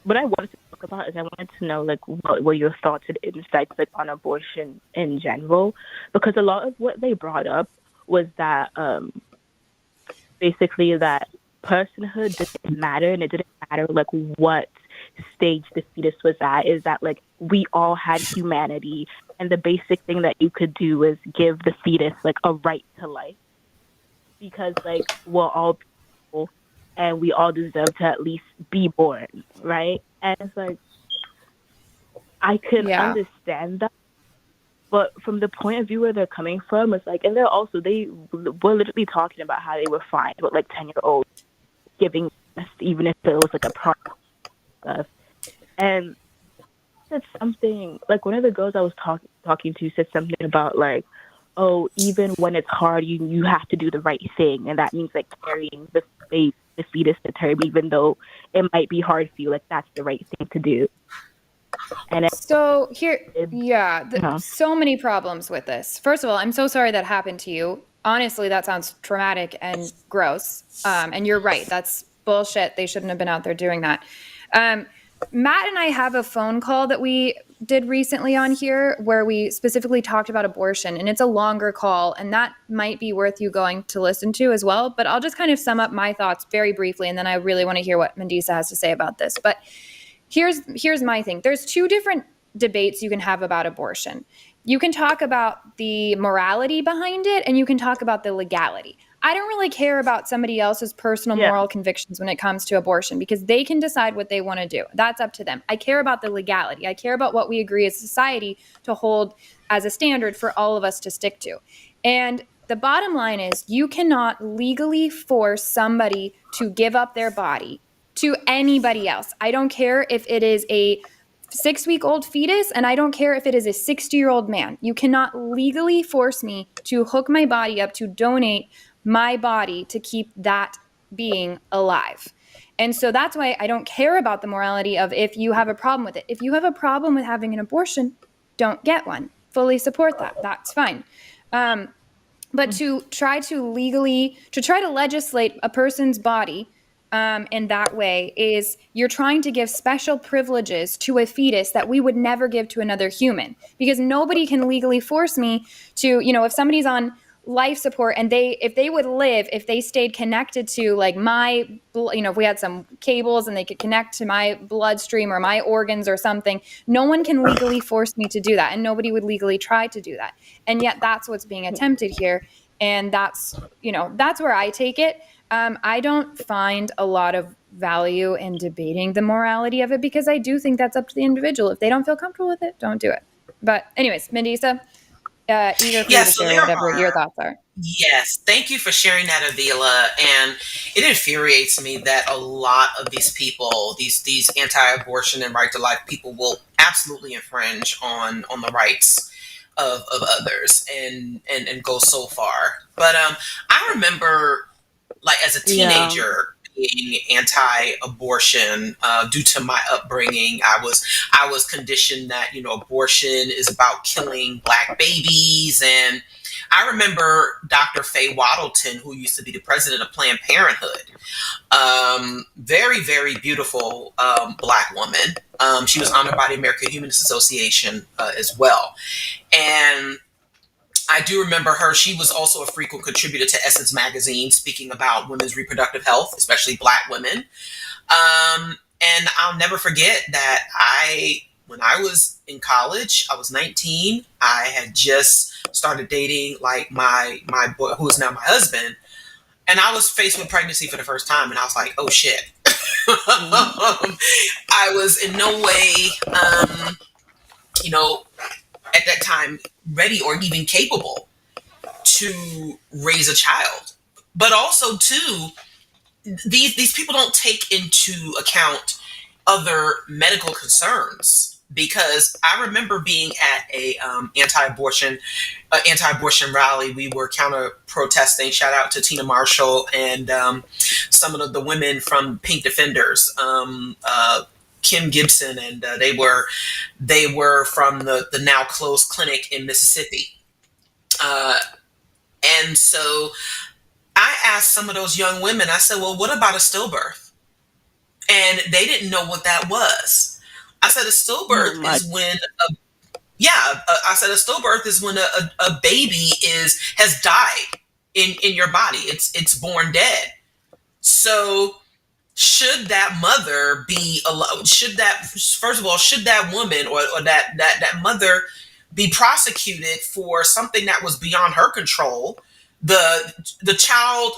what I wanted to talk about is I wanted to know like what were your thoughts and insights like on abortion in general, because a lot of what they brought up was that basically that personhood didn't matter, and it didn't matter like what stage the fetus was at, is that like we all had humanity, and the basic thing that you could do is give the fetus like a right to life, because like we're all people and we all deserve to at least be born, right? And it's like I could understand that, but from the point of view where they're coming from, it's like, and they're also, they were literally talking about how they were fine with like 10-year-olds giving breast, even if it was like a product stuff. And said something like one of the girls I was talking to said something about like, oh, even when it's hard, you have to do the right thing, and that means like carrying the fetus to term, even though it might be hard for you. Like that's the right thing to do. And so here, so many problems with this. First of all, I'm so sorry that happened to you. Honestly, that sounds traumatic and gross. And you're right. That's bullshit. They shouldn't have been out there doing that. Matt and I have a phone call that we did recently on here where we specifically talked about abortion, and it's a longer call, and that might be worth you going to listen to as well. But I'll just kind of sum up my thoughts very briefly, and then I really want to hear what Mandisa has to say about this. But here's my thing. There's two different debates you can have about abortion. You can talk about the morality behind it, and you can talk about the legality. I don't really care about somebody else's personal moral convictions when it comes to abortion, because they can decide what they want to do. That's up to them. I care about the legality. I care about what we agree as a society to hold as a standard for all of us to stick to. And the bottom line is, you cannot legally force somebody to give up their body to anybody else. I don't care if it is a 6-week-old fetus, and I don't care if it is a 60-year-old man. You cannot legally force me to hook my body up to donate my body to keep that being alive. And so that's why I don't care about the morality of if you have a problem with it. If you have a problem with having an abortion, don't get one. Fully support that. That's fine. But to try to legislate a person's body in that way is you're trying to give special privileges to a fetus that we would never give to another human, because nobody can legally force me to, if somebody's on life support and if they stayed connected to like my, if we had some cables and they could connect to my bloodstream or my organs or something, no one can legally force me to do that. And nobody would legally try to do that. And yet that's what's being attempted here. And that's where I take it. I don't find a lot of value in debating the morality of it, because I do think that's up to the individual. If they don't feel comfortable with it, don't do it. But anyways, Mandisa, eager for you to share whatever your thoughts are. Yes, thank you for sharing that, Avila. And it infuriates me that a lot of these people, these anti-abortion and right to life people, will absolutely infringe on the rights of others and go so far. But I remember, like, as a teenager, being anti-abortion due to my upbringing. I was conditioned that abortion is about killing Black babies, and I remember Dr. Faye Waddleton, who used to be the president of Planned Parenthood. Very, very beautiful Black woman. She was honored by the American Humanist Association as well, and I do remember her. She was also a frequent contributor to Essence magazine, speaking about women's reproductive health, especially Black women. And I'll never forget that when I was in college, I was 19. I had just started dating like my boy, who is now my husband, and I was faced with pregnancy for the first time, and I was like, "Oh shit!" I was in no way, at that time, ready or even capable to raise a child. But also, too, these people don't take into account other medical concerns, because I remember being at a anti-abortion rally. We were counter protesting. Shout out to Tina Marshall and some of the women from Pink Defenders. Kim Gibson, and they were from the now closed clinic in Mississippi. And so I asked some of those young women, I said, well, what about a stillbirth? And they didn't know what that was. I said, a stillbirth is when a stillbirth is when a baby has died in your body. It's born dead. So should that mother be allowed? Should that woman or that mother be prosecuted for something that was beyond her control? The child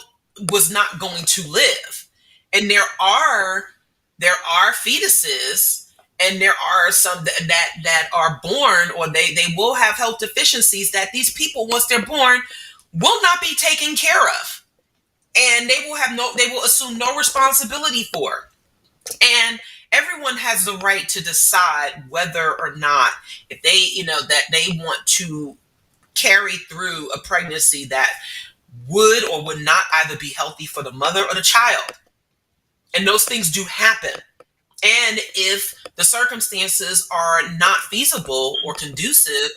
was not going to live, and there are fetuses, and there are some that are born, or they will have health deficiencies that these people, once they're born, will not be taken care of. And they will assume no responsibility for. And everyone has the right to decide whether or not, if they, that they want to carry through a pregnancy that would or would not either be healthy for the mother or the child. And those things do happen. And if the circumstances are not feasible or conducive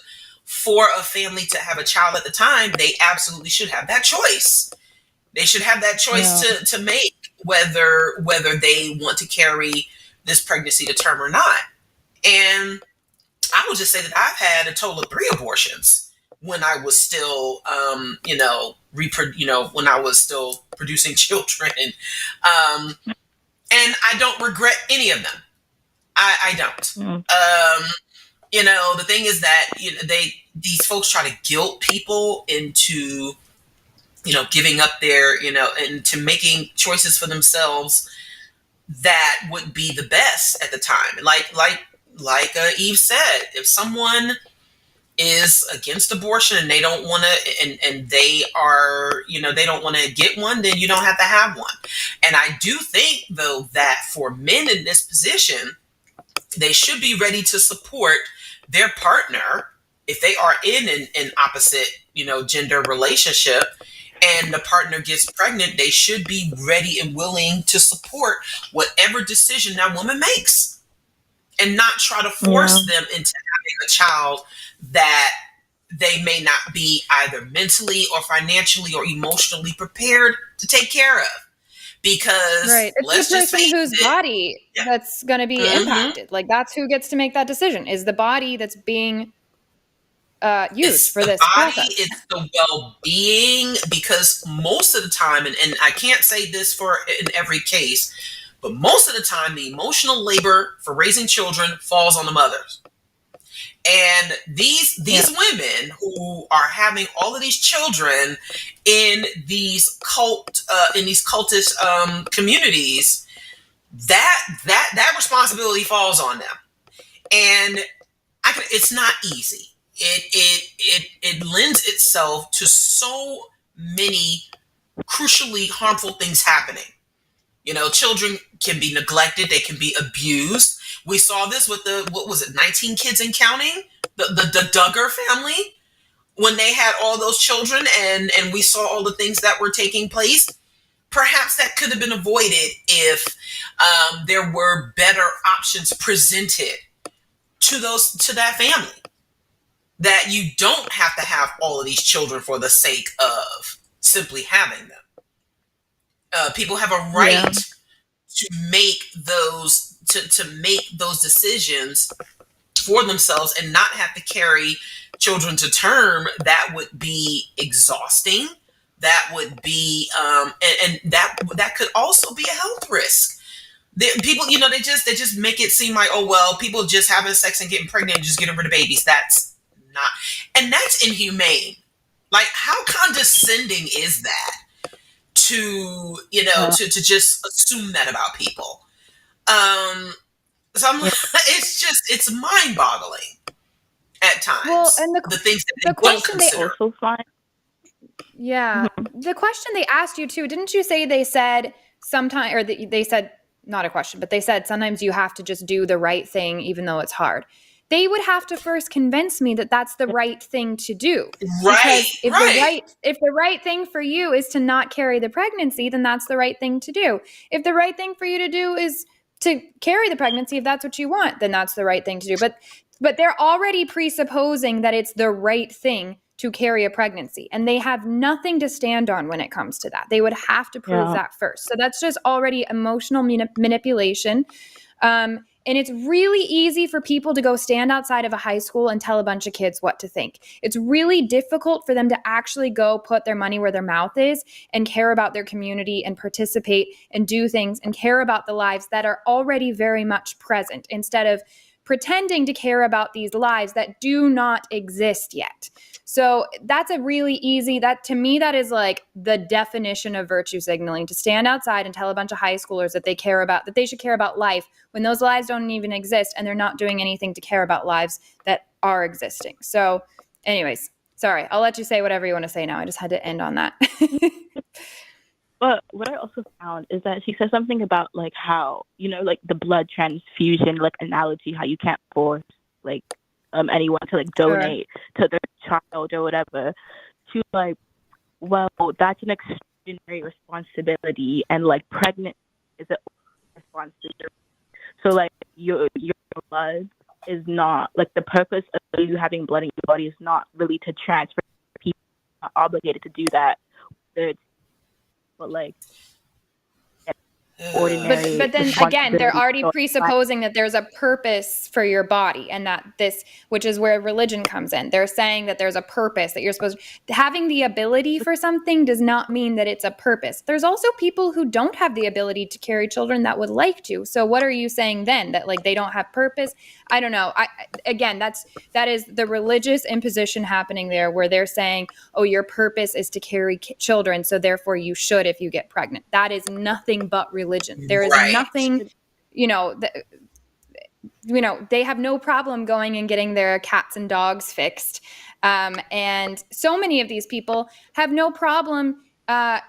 for a family to have a child at the time, they absolutely should have that choice. They should have that choice to make whether they want to carry this pregnancy to term or not. And I would just say that I've had a total of 3 abortions when I was still, when I was still producing children. And I don't regret any of them. I don't. The thing is that these folks try to guilt people into, giving up their, into making choices for themselves that would be the best at the time. Like Eve said, if someone is against abortion and they don't want to, and they are, they don't want to get one, then you don't have to have one. And I do think, though, that for men in this position, they should be ready to support their partner if they are in an opposite, gender relationship, and the partner gets pregnant. They should be ready and willing to support whatever decision that woman makes, and not try to force them into having a child that they may not be either mentally or financially or emotionally prepared to take care of. Because it's the person whose body that's going to be impacted. Like, that's who gets to make that decision, is the body that's being used for this process. It's the well-being, because most of the time, and I can't say this for in every case, but most of the time, the emotional labor for raising children falls on the mothers. And these women who are having all of these children in these cultist communities, that responsibility falls on them. And it's not easy. It lends itself to so many crucially harmful things happening. Children can be neglected, they can be abused. We saw this with 19 kids and counting, the Duggar family, when they had all those children, and we saw all the things that were taking place. Perhaps that could have been avoided if there were better options presented to that family. That you don't have to have all of these children for the sake of simply having them. People have a right to make those decisions for themselves and not have to carry children to term. That would be exhausting. That would be and that could also be a health risk. People, they just make it seem like, oh well, people just having sex and getting pregnant and just getting rid of babies. That's not, and that's inhumane. Like, how condescending is that to to just assume that about people? So I'm like, it's mind-boggling at times. Well, and the things that they don't consider. Also find. Yeah, the question they asked you too, didn't you say they said sometimes, or they said, not a question, but they said sometimes you have to just do the right thing even though it's hard. They would have to first convince me that that's the right thing to do. Right. Because if the right thing for you is to not carry the pregnancy, then that's the right thing to do. If the right thing for you to do is to carry the pregnancy, if that's what you want, then that's the right thing to do. But they're already presupposing that it's the right thing to carry a pregnancy, and they have nothing to stand on when it comes to that. They would have to prove that first. So that's just already emotional manipulation. And it's really easy for people to go stand outside of a high school and tell a bunch of kids what to think. It's really difficult for them to actually go put their money where their mouth is and care about their community and participate and do things and care about the lives that are already very much present, instead of pretending to care about these lives that do not exist yet. So that's a really easy, to me, that is like the definition of virtue signaling, to stand outside and tell a bunch of high schoolers that they should care about life when those lives don't even exist, and they're not doing anything to care about lives that are existing. So anyways, sorry, I'll let you say whatever you want to say now. I just had to end on that. But what I also found is that she said something about like how, like the blood transfusion, like analogy, how you can't force like anyone to like donate to their child or whatever. She was like, well, that's an extraordinary responsibility, and like pregnant is an responsibility. So like your blood is not, like, the purpose of you having blood in your body is not really to transfer. People are obligated to do that. But like, ordinary But then again, they're responsibility. already So, presupposing that there's a purpose for your body, and that this, which is where religion comes in. They're saying that there's a purpose, that you're supposed to, having the ability for something does not mean that it's a purpose. There's also people who don't have the ability to carry children that would like to. So what are you saying then? That like they don't have purpose? I don't know. Again, that is the religious imposition happening there, where they're saying, oh, your purpose is to carry children, so therefore you should if you get pregnant. That is nothing but religion. There is Right. nothing, they have no problem going and getting their cats and dogs fixed. And so many of these people have no problem. A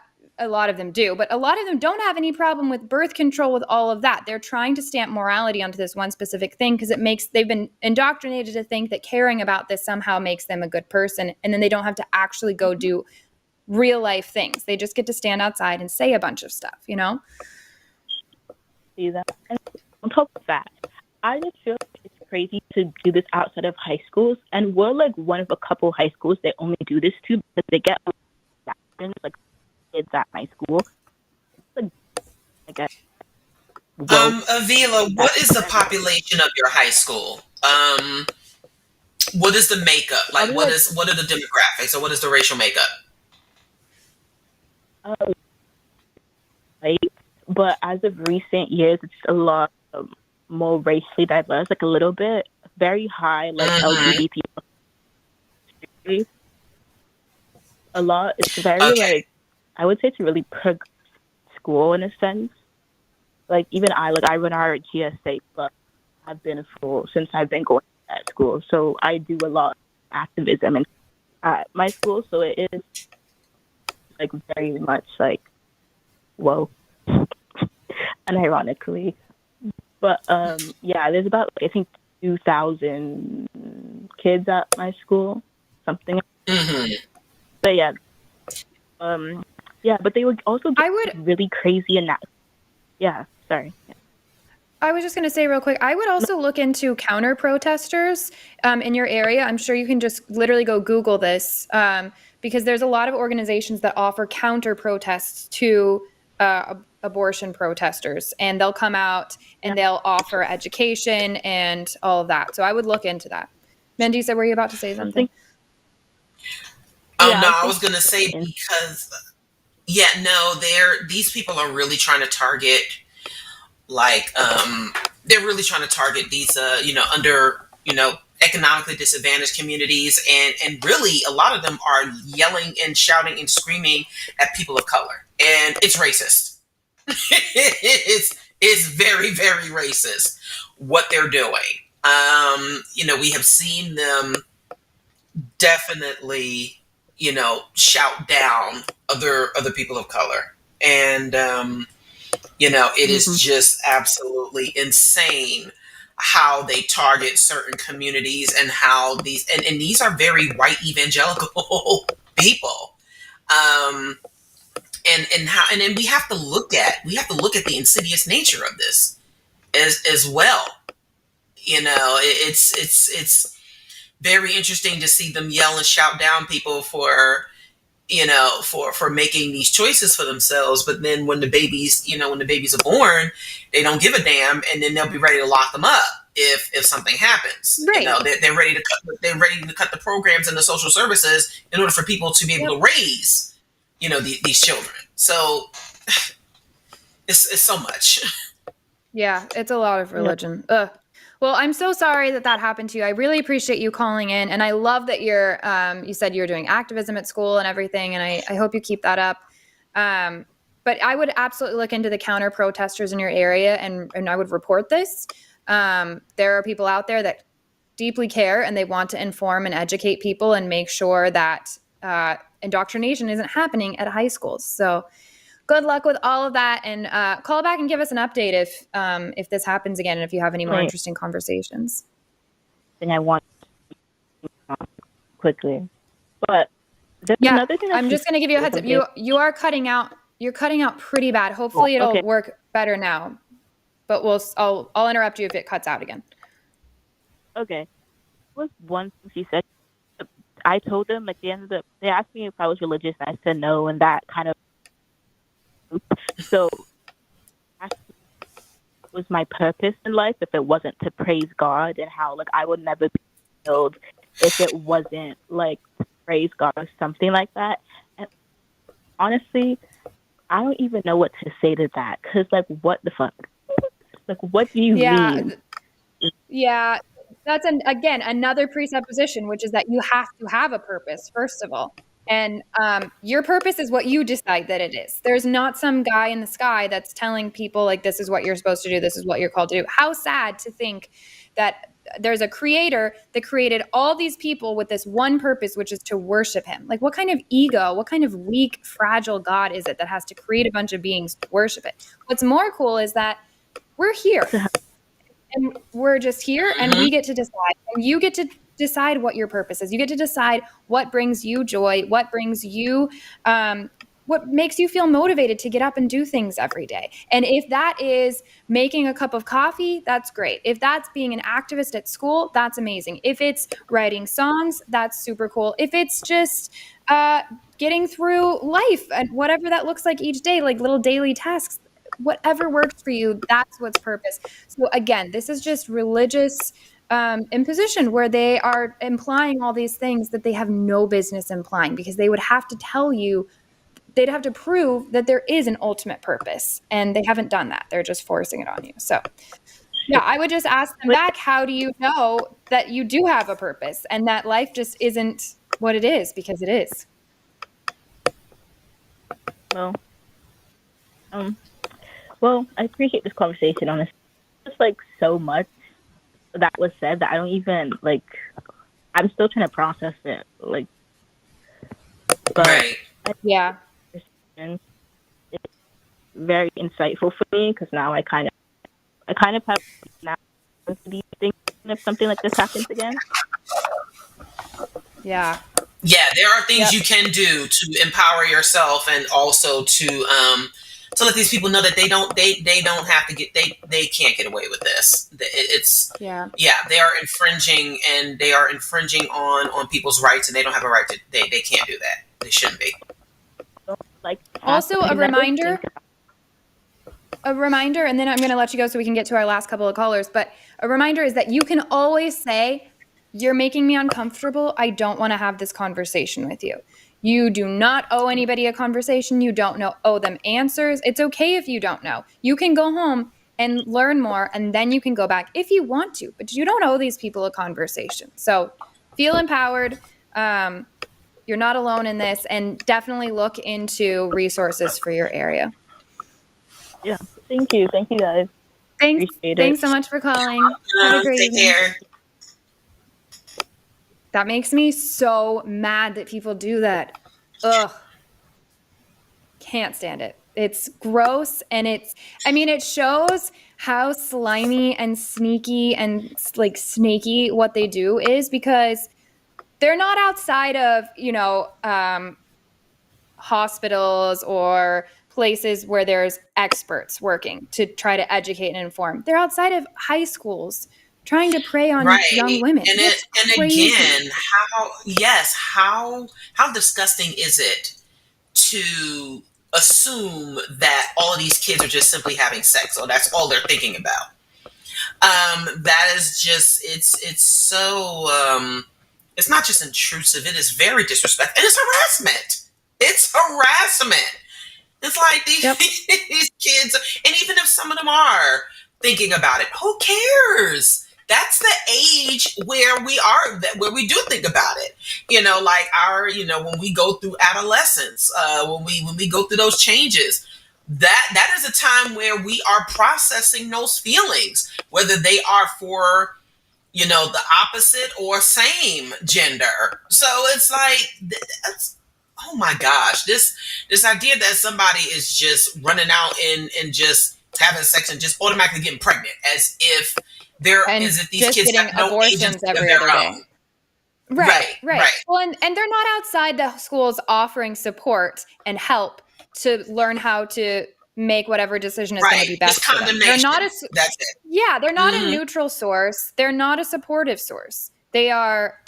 lot of them do, but a lot of them don't have any problem with birth control, with all of that. They're trying to stamp morality onto this one specific thing because they've been indoctrinated to think that caring about this somehow makes them a good person. And then they don't have to actually go do real life things. They just get to stand outside and say a bunch of stuff, see that. And on top of that, I just feel like it's crazy to do this outside of high schools, and we're like one of a couple high schools they only do this to because they get like kids at my school. Like, I guess. Avila, what is the population of your high school? What is the makeup? Like, what are the demographics, or what is the racial makeup? Right, but as of recent years, it's a lot more racially diverse, like a little bit, very high, like LGBT. A lot. It's very like, I would say it's a really progressive school in a sense. Like even I run our GSA, but I've been a fool since I've been going to that school. So I do a lot of activism at my school. So it is like very much like, whoa, unironically. But yeah, there's about I think 2,000 kids at my school, something. But yeah, yeah, but they would also get really crazy and that. Yeah, sorry. Yeah. I was just going to say real quick, I would also look into counter protesters in your area. I'm sure you can just literally go Google this because there's a lot of organizations that offer counter protests to abortion protesters, and they'll come out and they'll offer education and all of that. So I would look into that. Mandisa, were you about to say something? No, I was going to say because, these people are really trying to target, like, they're really trying to target these, under, economically disadvantaged communities. And really, a lot of them are yelling and shouting and screaming at people of color. And it's racist. It's very, very racist what they're doing. We have seen them definitely, shout down other people of color. And, it is just absolutely insane how they target certain communities and how these, and these are very white evangelical people. And then we have to look at the insidious nature of this as well. It's very interesting to see them yell and shout down people for making these choices for themselves. But then when the babies are born, they don't give a damn, and then they'll be ready to lock them up if something happens. Right. They're ready to cut the programs and the social services in order for people to be able to raise these children. So it's so much. Yeah, it's a lot of religion. Ugh. Well, I'm so sorry that happened to you. I really appreciate you calling in, and I love that you said you're doing activism at school and everything, and I hope you keep that up. But I would absolutely look into the counter protesters in your area, and I would report this. There are people out there that deeply care, and they want to inform and educate people and make sure that indoctrination isn't happening at high schools. So good luck with all of that, and call back and give us an update if this happens again, and if you have any more interesting conversations. Thing I want quickly, but there's another thing. I'm just going to give you a heads up. You are cutting out. You're cutting out pretty bad. Hopefully, it'll work better now. But I'll interrupt you if it cuts out again. Okay. Was one thing she said. I told them at the end of they asked me if I was religious, and I said no, and that kind of. So was my purpose in life if it wasn't to praise God, and how like I would never be healed if it wasn't like to praise God or something like that. And honestly, I don't even know what to say to that, because like what the fuck? Like what do you mean? Yeah, that's again another presupposition, which is that you have to have a purpose, first of all. And your purpose is what you decide that it is. There's not some guy in the sky that's telling people, like, this is what you're supposed to do, this is what you're called to do. How sad to think that there's a creator that created all these people with this one purpose, which is to worship him. Like, what kind of ego, what kind of weak, fragile God is it that has to create a bunch of beings to worship it? What's more cool is that we're here. And we're just here, and we get to decide. And you get to decide what your purpose is. You get to decide what brings you joy, what brings you, what makes you feel motivated to get up and do things every day. And if that is making a cup of coffee, that's great. If that's being an activist at school, that's amazing. If it's writing songs, that's super cool. If it's just getting through life and whatever that looks like each day, like little daily tasks, whatever works for you, that's what's purpose. So again, this is just religious imposition where they are implying all these things that they have no business implying, because they would have to tell you, they'd have to prove that there is an ultimate purpose, and they haven't done that. They're just forcing it on you. So yeah, I would just ask them back, how do you know that you do have a purpose and that life just isn't what it is because it is? Well, I appreciate this conversation, honestly. Just like so much that was said that I don't even like, I'm still trying to process it. Like, but Right. Yeah. it's very insightful for me, because now I kind of have now to be thinking if something like this happens again. Yeah. Yeah, there are things you can do to empower yourself, and also to let these people know that they don't have to get, they can't get away with this. It's they are infringing, and they are infringing on people's rights, and they don't have a right to, they can't do that. They shouldn't be. Like, Also a reminder, and then I'm going to let you go so we can get to our last couple of callers, but a reminder is that you can always say, you're making me uncomfortable. I don't want to have this conversation with you. You do not owe anybody a conversation. You don't owe them answers. It's okay if you don't know. You can go home and learn more, and then you can go back if you want to, but you don't owe these people a conversation. So feel empowered. You're not alone in this, and definitely look into resources for your area. Yeah. Thank you. Thank you, guys. Thanks so much for calling. Have a great evening. Care. That makes me so mad that people do that. Ugh. Can't stand it. It's gross, and it shows how slimy and sneaky and like snaky what they do is, because they're not outside of, hospitals or places where there's experts working to try to educate and inform. They're outside of high schools trying to prey on young women. And again, how disgusting is it to assume that all of these kids are just simply having sex, or that's all they're thinking about? That is just, it's so, it's not just intrusive, it is very disrespectful, and it's harassment. It's harassment. It's like these kids, and even if some of them are thinking about it, who cares? That's the age where where we do think about it. Like when we go through adolescence, when we go through those changes, that is a time where we are processing those feelings, whether they are for the opposite or same gender. So it's like, oh my gosh, this idea that somebody is just running out and just having sex and just automatically getting pregnant, as if these kids have no agency every other day. Right. Well, and they're not outside the schools offering support and help to learn how to make whatever decision is going to be best for them. They're not That's it. Yeah, they're not a neutral source. They're not a supportive source. They are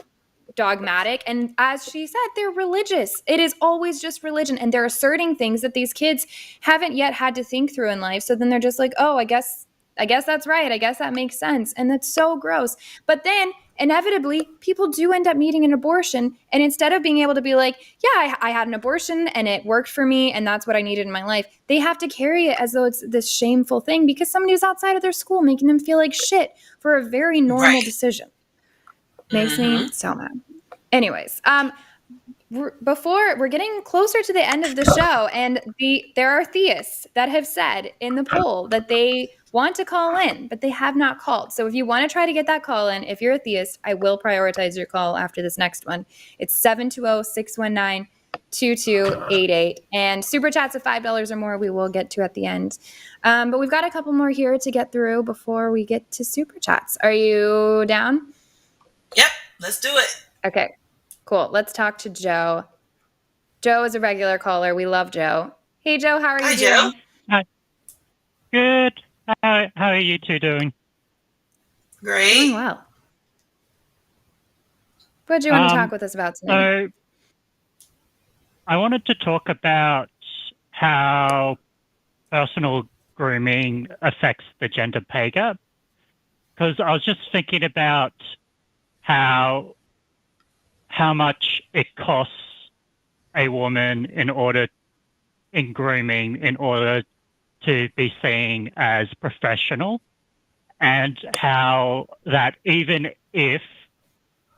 dogmatic, and as she said, they're religious. It is always just religion, and they're asserting things that these kids haven't yet had to think through in life. So then they're just like, oh, I guess I guess that's right. I guess that makes sense. And that's so gross. But then inevitably, people do end up needing an abortion. And instead of being able to be like, yeah, I had an abortion and it worked for me and that's what I needed in my life, they have to carry it as though it's this shameful thing because somebody was outside of their school making them feel like shit for a very normal decision. Makes me so mad. Anyways, before we're getting closer to the end of the show, and there are theists that have said in the poll that they want to call in, but they have not called. So if you want to try to get that call in, if you're a theist, I will prioritize your call after this next one. It's 720-619-2288. And super chats of $5 or more we will get to at the end. But we've got a couple more here to get through before we get to super chats. Are you down? Yep, let's do it. Okay, cool. Let's talk to Joe. Joe is a regular caller. We love Joe. Hey, Joe, how are you doing? Joe. Hi. Good. How are you two doing? Great. Doing well. What do you want to talk with us about tonight? So, I wanted to talk about how personal grooming affects the gender pay gap. Because I was just thinking about how much it costs a woman in grooming in order to be seen as professional, and how that even if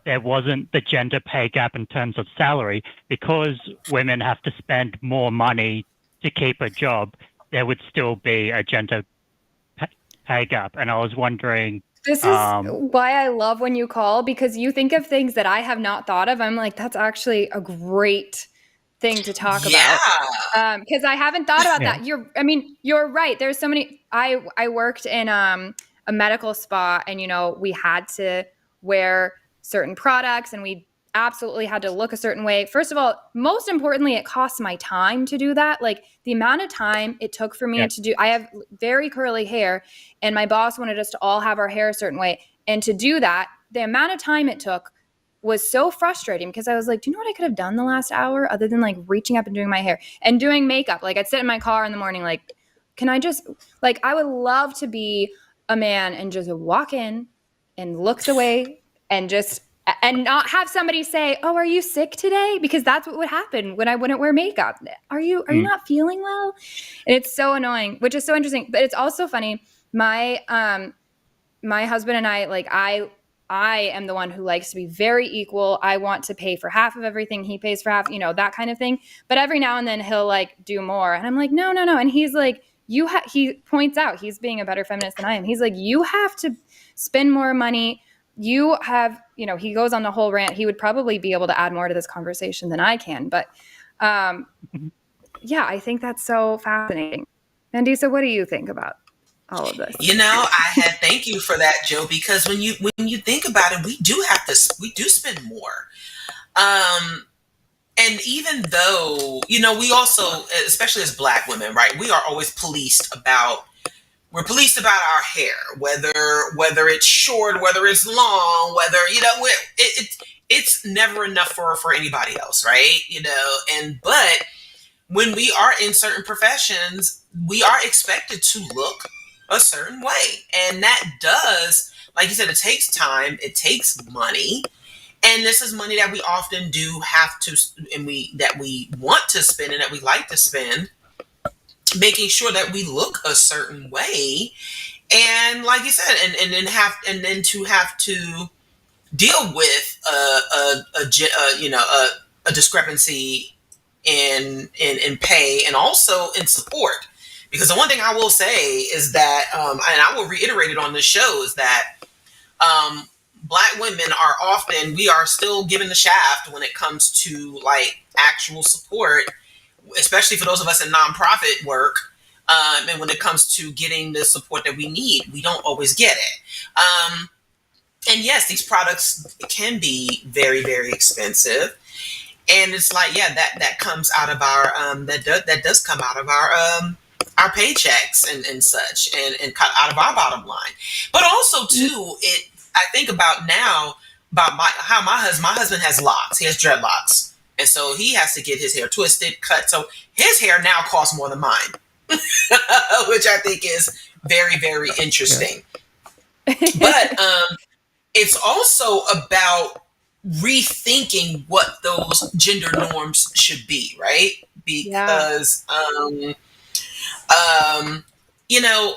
there wasn't the gender pay gap in terms of salary, because women have to spend more money to keep a job, there would still be a gender pay gap. And I was wondering, this is why I love when you call, because you think of things that I have not thought of. I'm like, that's actually a great thing to talk about. Because I haven't thought about that. You're right. There's so many. I worked in a medical spa, and we had to wear certain products, and we absolutely had to look a certain way. First of all, most importantly, it costs my time to do that. Like the amount of time it took for me to do, I have very curly hair, and my boss wanted us to all have our hair a certain way. And to do that, the amount of time it took was so frustrating, because I was like, do you know what I could have done the last hour other than like reaching up and doing my hair and doing makeup? Like I'd sit in my car in the morning, like, can I just, like, I would love to be a man and just walk in and look the way and not have somebody say, oh, are you sick today? Because that's what would happen when I wouldn't wear makeup. Are you not feeling well? And it's so annoying, which is so interesting. But it's also funny. My husband and I, like, I am the one who likes to be very equal. I want to pay for half of everything. He pays for half, that kind of thing. But every now and then he'll like do more. And I'm like, no. And he's like, he points out, he's being a better feminist than I am. He's like, you have to spend more money. You have, he goes on the whole rant. He would probably be able to add more to this conversation than I can. But I think that's so fascinating. Mandisa, what do you think about all of this? Thank you for that, Joe, because when you think about it, we do spend more. And even though, we also, especially as Black women, right, we are always policed about our hair, whether it's short, whether it's long, whether, it's never enough for anybody else, right? But when we are in certain professions, we are expected to look a certain way. And that does, like you said, it takes time, it takes money. And this is money that we often do have to, that we want to spend and that we like to spend, making sure that we look a certain way. And like you said, and then to have to deal with a discrepancy in pay and also in support. Because the one thing I will say is that, and I will reiterate it on this show, is that Black women we are still given the shaft when it comes to like actual support, especially for those of us in nonprofit work. And when it comes to getting the support that we need, we don't always get it. And yes, these products can be very, very expensive. And it's like, that comes out of our, that does come out of our paychecks and such, and cut out of our bottom line. But also too, I think about now about my husband has locks. He has dreadlocks. And so he has to get his hair twisted, cut. So his hair now costs more than mine, which I think is very, very interesting. But it's also about rethinking what those gender norms should be, right? Because you know,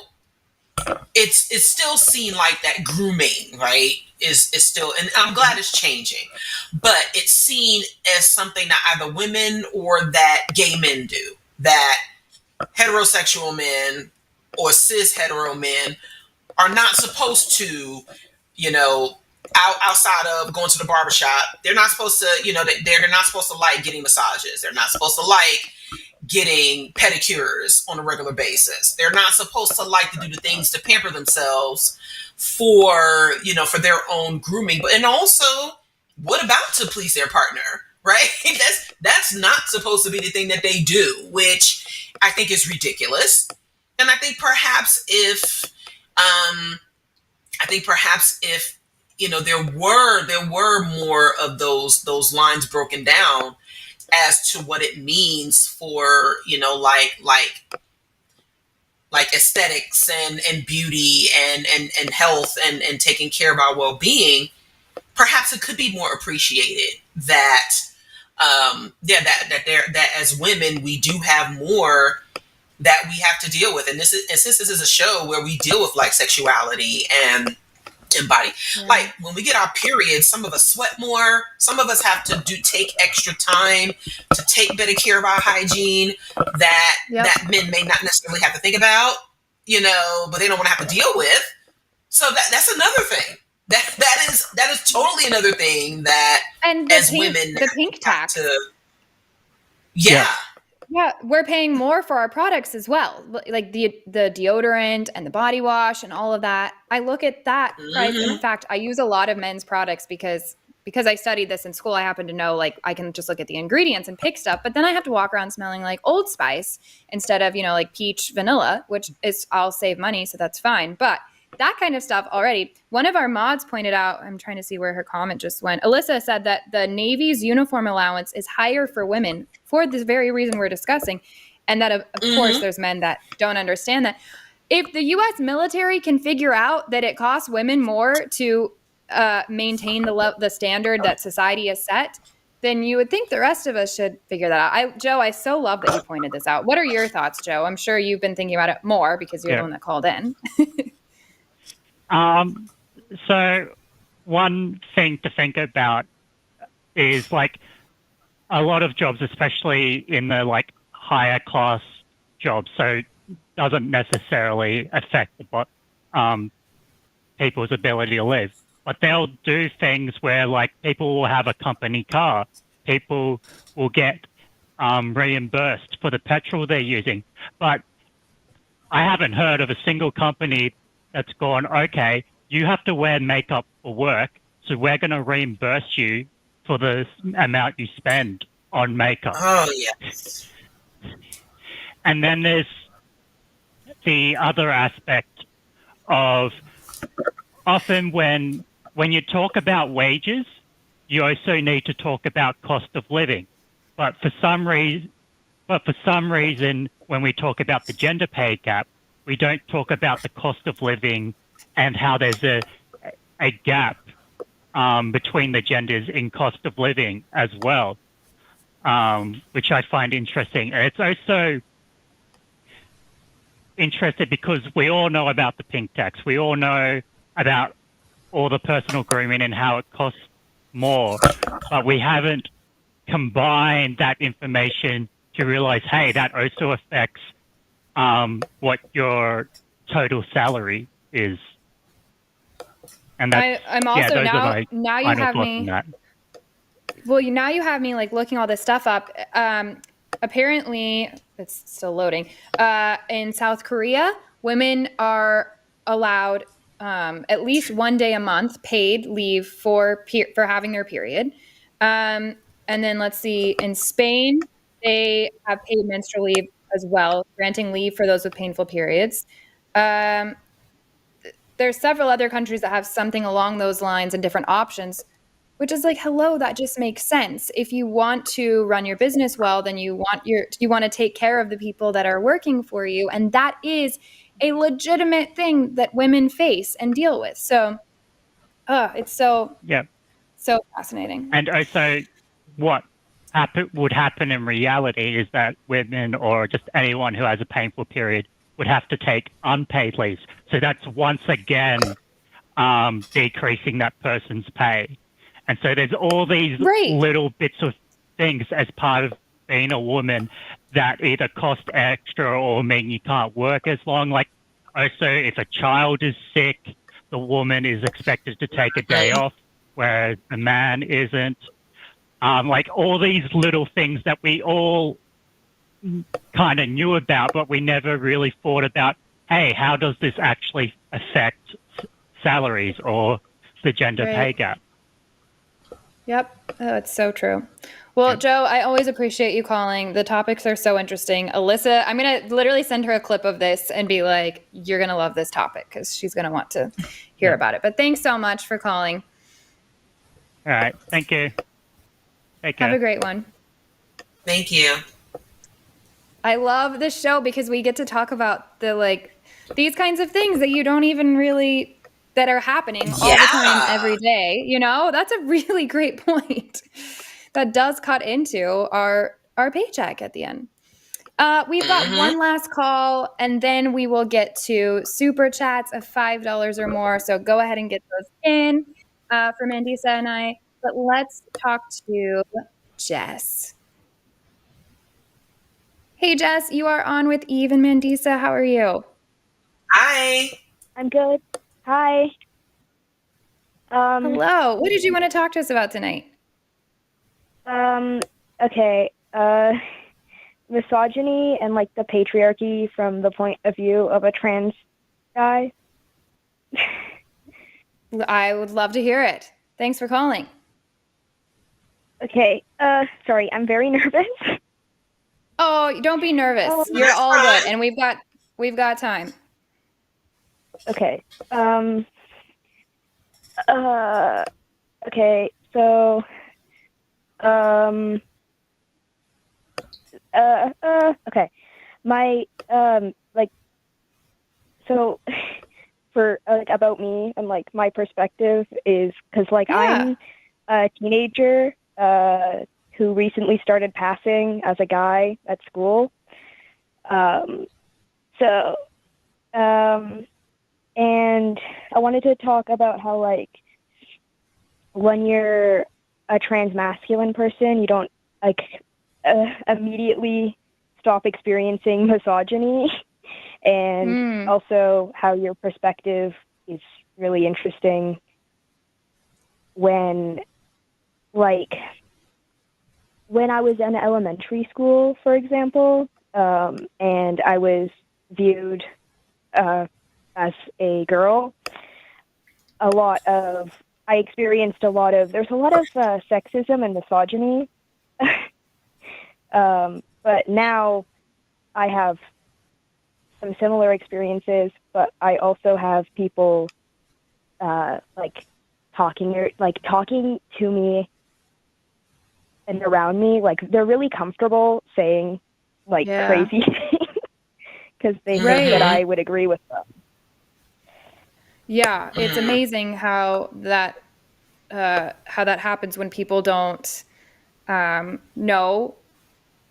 it's still seen like that grooming, right? Is still, and I'm glad it's changing, but it's seen as something that either women or that gay men do, that heterosexual men or cis hetero men are not supposed to, you know, outside of going to the barbershop, they're not supposed to, you know, they're not supposed to like getting massages. They're not supposed to like getting pedicures on a regular basis. They're not supposed to like to do the things to pamper themselves for, you know, for their own grooming. But and also, what about to please their partner, right? That's not supposed to be the thing that they do, which I think is ridiculous. And I think perhaps if you know there were more of those lines broken down as to what it means for, you know, like aesthetics and beauty and health and taking care of our well-being, perhaps it could be more appreciated that that as women we do have more that we have to deal with. And since this is a show where we deal with like sexuality and body, like when we get our periods, some of us sweat more, some of us have to take extra time to take better care of our hygiene that men may not necessarily have to think about, you know, but they don't want to have to deal with. So that's another thing. That is totally another thing that and as women the pink tax. Yeah, we're paying more for our products as well, like the deodorant and the body wash and all of that. I look at that price. And in fact, I use a lot of men's products because I studied this in school. I happen to know, like, I can just look at the ingredients and pick stuff, but then I have to walk around smelling like Old Spice instead of, you know, like peach vanilla, which is, I'll save money, so that's fine. But that kind of stuff already. One of our mods pointed out, I'm trying to see where her comment just went. Alyssa said that the Navy's uniform allowance is higher for women for this very reason we're discussing. And that, of course, there's men that don't understand that. If the U.S. military can figure out that it costs women more to maintain the standard that society has set, then you would think the rest of us should figure that out. Joe, I so love that you pointed this out. What are your thoughts, Joe? I'm sure you've been thinking about it more because you're the one that called in. So one thing to think about is like a lot of jobs, especially in the like higher class jobs, so doesn't necessarily affect people's ability to live. But they'll do things where like people will have a company car, people will get reimbursed for the petrol they're using. But I haven't heard of a single company that's gone, okay, you have to wear makeup for work, so we're going to reimburse you for the amount you spend on makeup. Oh, yes. And then there's the other aspect of often when you talk about wages, you also need to talk about cost of living. But for some reason, when we talk about the gender pay gap, we don't talk about the cost of living and how there's a gap between the genders in cost of living as well, which I find interesting. And it's also interesting because we all know about the pink tax. We all know about all the personal grooming and how it costs more, but we haven't combined that information to realize, hey, that also affects what your total salary is. And that's, I'm also now you have me. Well, now you have me like looking all this stuff up. Apparently, it's still loading. In South Korea, women are allowed at least 1 day a month paid leave for having their period. And then let's see, in Spain, they have paid menstrual leave as well, granting leave for those with painful periods. There's several other countries that have something along those lines and different options, which is like, hello, that just makes sense. If you want to run your business well, then you want to take care of the people that are working for you. And that is a legitimate thing that women face and deal with. So, it's so fascinating. And also, what would happen in reality is that women or just anyone who has a painful period would have to take unpaid leave. So that's once again decreasing that person's pay. And so there's all these little bits of things as part of being a woman that either cost extra or mean you can't work as long. Like also, if a child is sick, the woman is expected to take a day off, whereas the man isn't. Like all these little things that we all kind of knew about, but we never really thought about, hey, how does this actually affect salaries or the gender pay gap? Yep. Oh, it's so true. Well, Joe, I always appreciate you calling. The topics are so interesting. Alyssa, I'm going to literally send her a clip of this and be like, you're going to love this topic because she's going to want to hear about it. But thanks so much for calling. All right. Thank you. Take care. Have a great one. Thank you. I love this show because we get to talk about these kinds of things that you don't even really, that are happening all the time, every day. You know, that's a really great point. That does cut into our paycheck at the end. We've got one last call, and then we will get to super chats of $5 or more. So go ahead and get those in for Mandisa and I. But let's talk to Jess. Hey, Jess, you are on with Eve and Mandisa. How are you? Hi. I'm good. Hi. Hello. What did you want to talk to us about tonight? Okay. Misogyny and like the patriarchy from the point of view of a trans guy. I would love to hear it. Thanks for calling. Okay. Sorry, I'm very nervous. Oh, don't be nervous. You're all good, and we've got time. Okay. Okay. So. Okay. My so for about me and like my perspective is because I'm a teenager who recently started passing as a guy at school. And I wanted to talk about how when you're a trans masculine person, you don't immediately stop experiencing misogyny, and also how your perspective is really interesting when I was in elementary school, for example, and I was viewed as a girl, I experienced there's a lot of sexism and misogyny. But now I have some similar experiences, but I also have people talking to me and around me, they're really comfortable saying crazy things because they think that I would agree with them. Yeah, it's amazing how that happens when people don't know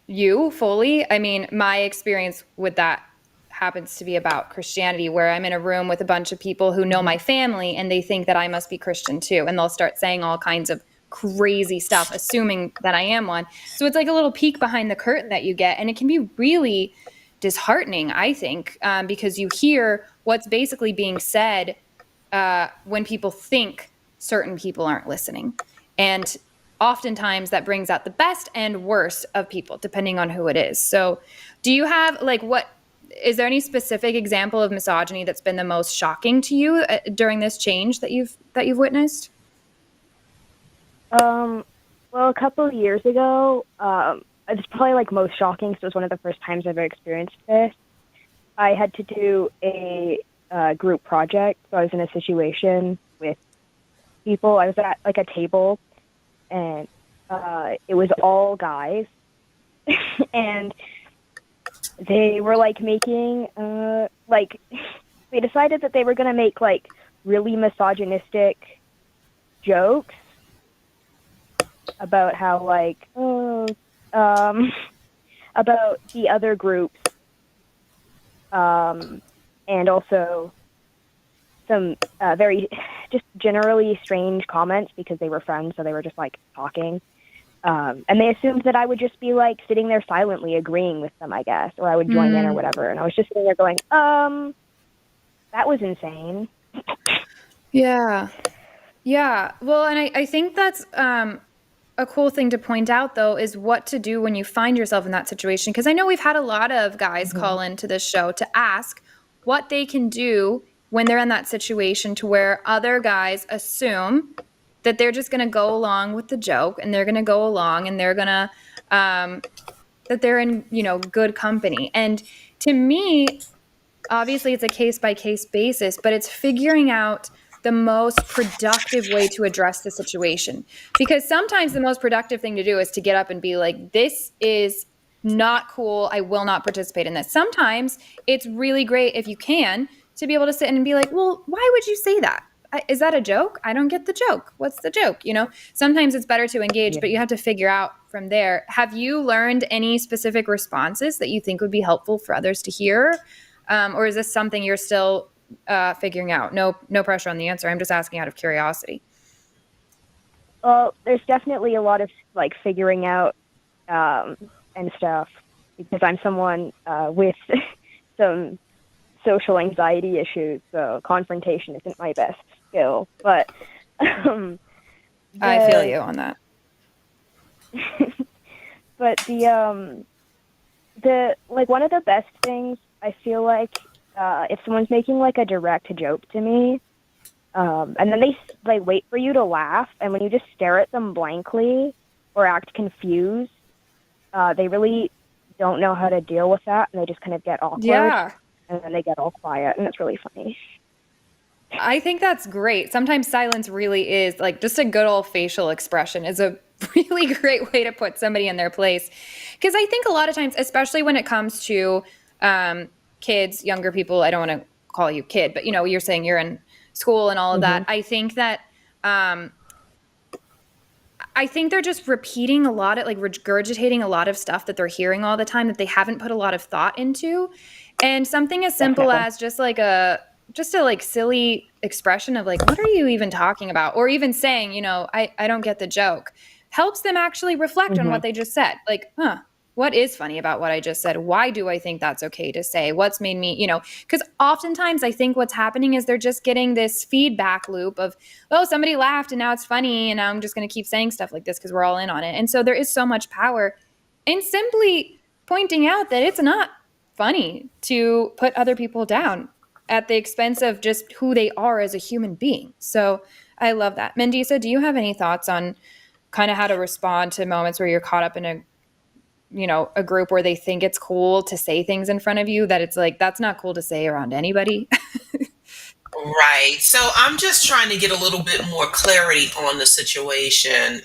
you fully. I mean, my experience with that happens to be about Christianity, where I'm in a room with a bunch of people who know my family and they think that I must be Christian too, and they'll start saying all kinds of crazy stuff, assuming that I am one. So it's like a little peek behind the curtain that you get, and it can be really disheartening, I think, because you hear what's basically being said when people think certain people aren't listening. And oftentimes that brings out the best and worst of people, depending on who it is. So do you have is there any specific example of misogyny that's been the most shocking to you during this change that you've witnessed? Well, a couple of years ago, it's probably most shocking, so it was one of the first times I've ever experienced this. I had to do a group project, so I was in a situation with people. I was at a table, and it was all guys, and they were like making like they decided that they were going to make like really misogynistic jokes about how like about the other groups, and also some very just generally strange comments because they were friends, so they were just like talking. And they assumed that I would just be like sitting there silently agreeing with them, I guess, or I would join in or whatever. And I was just sitting there going, that was insane. Yeah. Yeah. Well, and I think that's a cool thing to point out, though, is what to do when you find yourself in that situation. Because I know we've had a lot of guys call into this show to ask what they can do when they're in that situation to where other guys assume that they're just going to go along with the joke and they're going to go along and they're going to, that they're in, good company. And to me, obviously it's a case by case basis, but it's figuring out the most productive way to address the situation. Because sometimes the most productive thing to do is to get up and be like, this is not cool. I will not participate in this. Sometimes it's really great if you can to be able to sit and be like, well, why would you say that? Is that a joke? I don't get the joke. What's the joke? Sometimes it's better to engage, but you have to figure out from there. Have you learned any specific responses that you think would be helpful for others to hear? Or is this something you're still figuring out? No pressure on the answer. I'm just asking out of curiosity. Well, there's definitely a lot of like figuring out and stuff because I'm someone with some social anxiety issues, so confrontation isn't my best skill. But I feel you on that. But the like one of the best things I feel like if someone's making like a direct joke to me, and then they wait for you to laugh, and when you just stare at them blankly or act confused, they really don't know how to deal with that, and they just kind of get awkward. Yeah. And then they get all quiet, and it's really funny. I think that's great. Sometimes silence really is like just a good old facial expression is a really great way to put somebody in their place. Because I think a lot of times, especially when it comes to kids, younger people, I don't want to call you kid, but you're saying you're in school and all of that. I think that I think they're just repeating a lot of regurgitating a lot of stuff that they're hearing all the time that they haven't put a lot of thought into. And something as simple as just a silly expression of like, what are you even talking about? Or even saying, I don't get the joke, helps them actually reflect on what they just said. Like, what is funny about what I just said? Why do I think that's okay to say? What's made me, because oftentimes I think what's happening is they're just getting this feedback loop of, oh, somebody laughed and now it's funny. And now I'm just going to keep saying stuff like this because we're all in on it. And so there is so much power in simply pointing out that it's not funny to put other people down at the expense of just who they are as a human being. So I love that. Mandisa, do you have any thoughts on kind of how to respond to moments where you're caught up in a group where they think it's cool to say things in front of you that it's like, that's not cool to say around anybody? Right. So I'm just trying to get a little bit more clarity on the situation,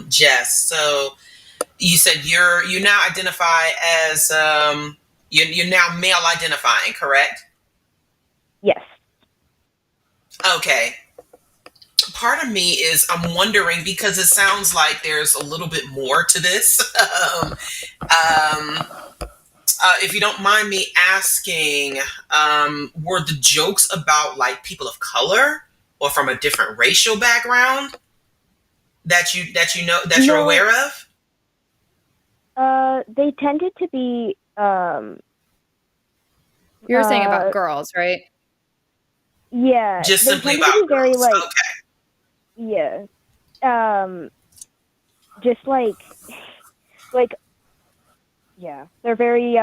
Jess. So you said you now identify as you're now male identifying, correct? Yes. Okay. Part of me is I'm wondering because it sounds like there's a little bit more to this. If you don't mind me asking, were the jokes about like people of color or from a different racial background that you're aware of? They tended to be. You're saying about girls, right? Yeah. Just they simply tend about to be very, girls. like, Okay. yeah. Just like, yeah. They're very,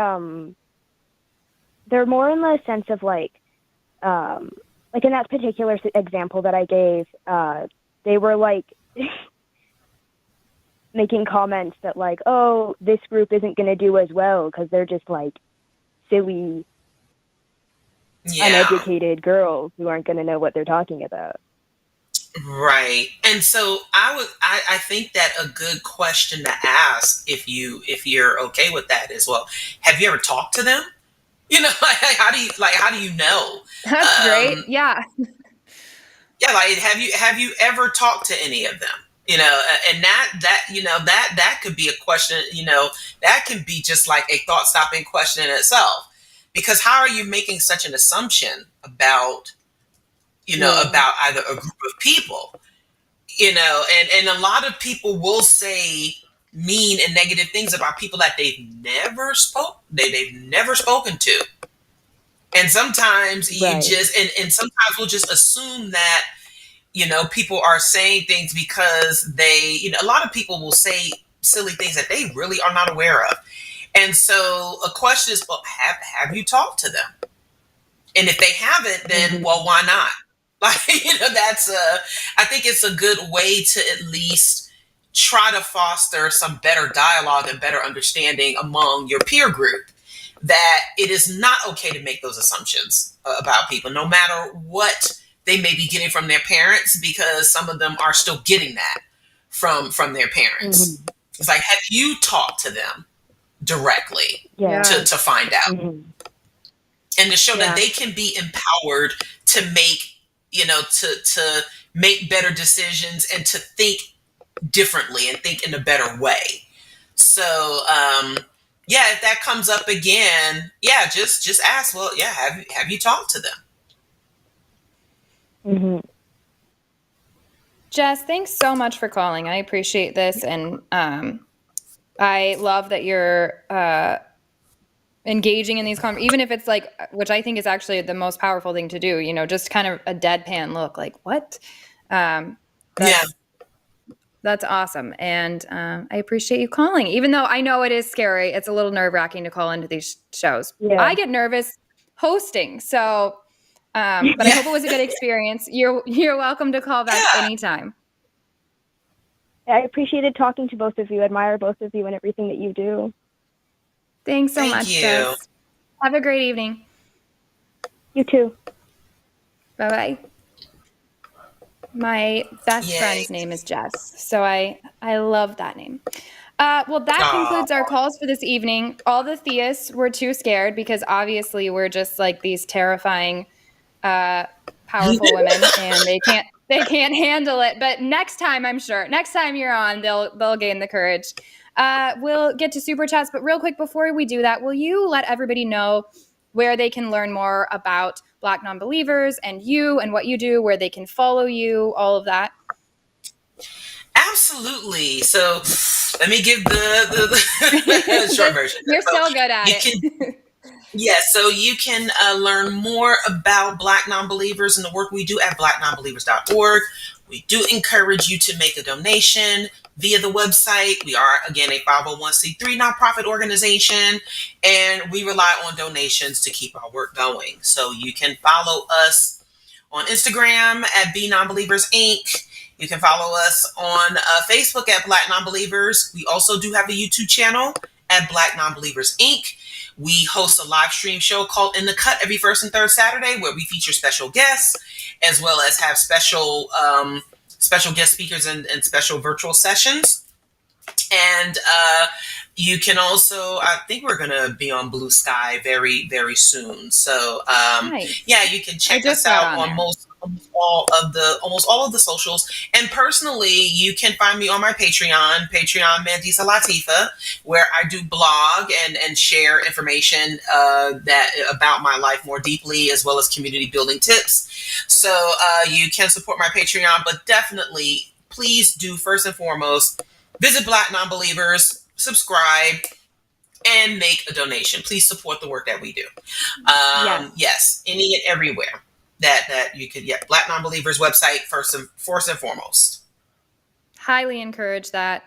they're more in the sense of like in that particular example that I gave, they were like making comments that like, oh, this group isn't going to do as well because they're just like silly, uneducated girls who aren't going to know what they're talking about. Right. And so I think that a good question to ask, if you're okay with that as well. Have you ever talked to them? How do you know? That's great. Um, Yeah. yeah, like have you ever talked to any of them? And that could be a question. That can be just like a thought stopping question in itself, because how are you making such an assumption about about either a group of people? And a lot of people will say mean and negative things about people that they've never spoken to. And sometimes you Right. just and sometimes we'll just assume that people are saying things because a lot of people will say silly things that they really are not aware of. And so a question is, well, have you talked to them? And if they haven't, then, well, why not? Like, I think it's a good way to at least try to foster some better dialogue and better understanding among your peer group, that it is not okay to make those assumptions about people, no matter what they may be getting from their parents, because some of them are still getting that from their parents. It's like, have you talked to them directly Yeah. to find out? And to show that Yeah. they can be empowered to make to make better decisions and to think differently and think in a better way. So yeah, if that comes up again, yeah, just ask, well, yeah, have you talked to them? Jess, thanks so much for calling. I appreciate this, and I love that you're engaging in these conversations, even if it's like, which I think is actually the most powerful thing to do. Just kind of a deadpan look, like what? That's awesome, and I appreciate you calling. Even though I know it is scary, it's a little nerve-wracking to call into these shows. Yeah. I get nervous hosting, so. But I hope it was a good experience. You're welcome to call back anytime. I appreciated talking to both of you. Admire both of you and everything that you do. Thanks so Thank much, you. Jess. Have a great evening. You too. Bye-bye. My best Yay. friend's name is Jess, so I love that name. Well, that concludes our calls for this evening. All the theists were too scared because obviously we're just like these terrifying, powerful women, and they can't handle it. But next time, I'm sure, next time you're on, they'll gain the courage. We'll get to super chats, but real quick before we do that, will you let everybody know where they can learn more about Black Nonbelievers and you and what you do, where they can follow you, all of that? Absolutely. So let me give the short version. You're so good at it. Yeah, so you can learn more about Black Nonbelievers and the work we do at blacknonbelievers.org. We do encourage you to make a donation via the website. We are, again, a 501c3 nonprofit organization, and we rely on donations to keep our work going. So you can follow us on Instagram at Be Nonbelievers Inc. You can follow us on Facebook at Black Nonbelievers. We also do have a YouTube channel at Black Nonbelievers Inc. We host a live stream show called In the Cut every first and third Saturday, where we feature special guests, as well as have special guest speakers and special virtual sessions. And you can also, I think we're going to be on Blue Sky very, very soon. So Nice. yeah, you can check us out on almost all of the socials. And personally, you can find me on my Patreon Mandisa Latifa, where I do blog and share information that about my life more deeply, as well as community building tips. So you can support my Patreon, but definitely, please do first and foremost visit Black Nonbelievers, subscribe, and make a donation. Please support the work that we do. Yes, any and everywhere that you could. Yeah, Black Nonbelievers website first and foremost. Highly encourage that.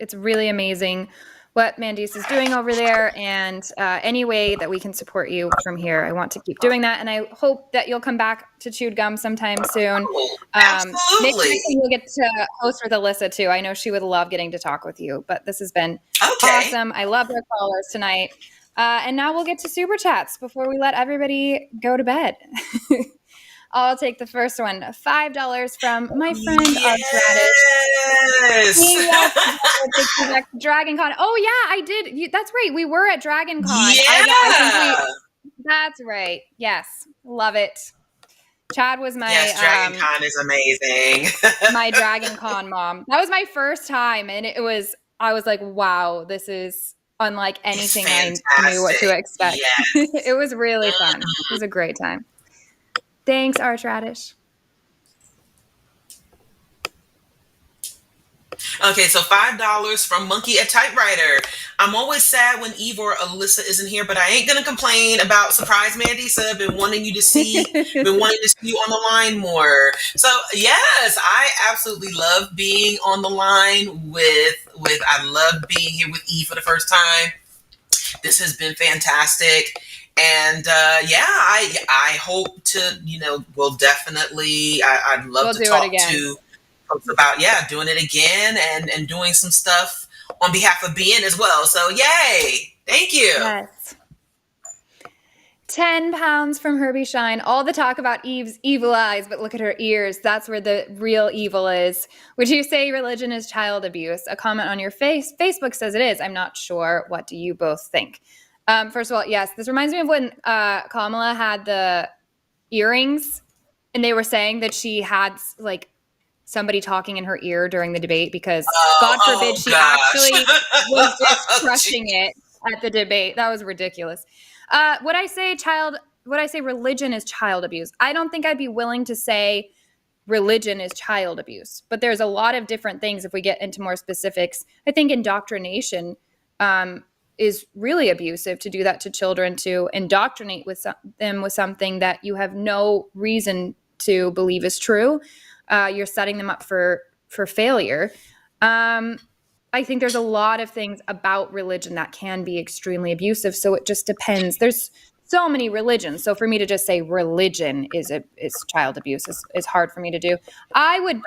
It's really amazing what Mandisa is doing over there, and any way that we can support you from here, I want to keep doing that, and I hope that you'll come back to Chewed Gum sometime soon. Absolutely. Maybe you'll get to host with Alyssa too. I know she would love getting to talk with you, but this has been awesome. I love our callers tonight. And now we'll get to super chats before we let everybody go to bed. I'll take the first one. $5 from my friend Artradish. Yes. Back to Dragon Con. Oh yeah, I did. That's right. We were at Dragon Con. Yeah. I think that's right. Yes. Love it. Chad was my Yes, Dragon Con is amazing. my Dragon Con mom. That was my first time, and I was like, wow, this is unlike anything I knew what to expect. Yes. It was really fun. It was a great time. Thanks, Artradish. Okay, so $5 from Monkey a Typewriter. I'm always sad when Eve or Alyssa isn't here, but I ain't gonna complain about Surprise Mandisa. Been wanting you to see, been wanting to see you on the line more. So yes, I absolutely love being on the line with. I love being here with Eve for the first time. This has been fantastic. And I hope to, we'll definitely, I'd love to talk to folks about, doing it again and doing some stuff on behalf of BN as well. So yay. Thank you. Yes. £10 from Herbie Shine. All the talk about Eve's evil eyes, but look at her ears. That's where the real evil is. Would you say religion is child abuse? A comment on your Facebook says it is. I'm not sure. What do you both think? First of all, yes, this reminds me of when Kamala had the earrings and they were saying that she had like somebody talking in her ear during the debate because God forbid she actually was just crushing it at the debate. That was ridiculous. Would I say religion is child abuse? I don't think I'd be willing to say religion is child abuse, but there's a lot of different things. If we get into more specifics, I think indoctrination is really abusive, to do that to children, to indoctrinate them with something that you have no reason to believe is true. You're setting them up for failure. I think there's a lot of things about religion that can be extremely abusive. So it just depends. There's so many religions. So for me to just say religion is child abuse is hard for me to do. I would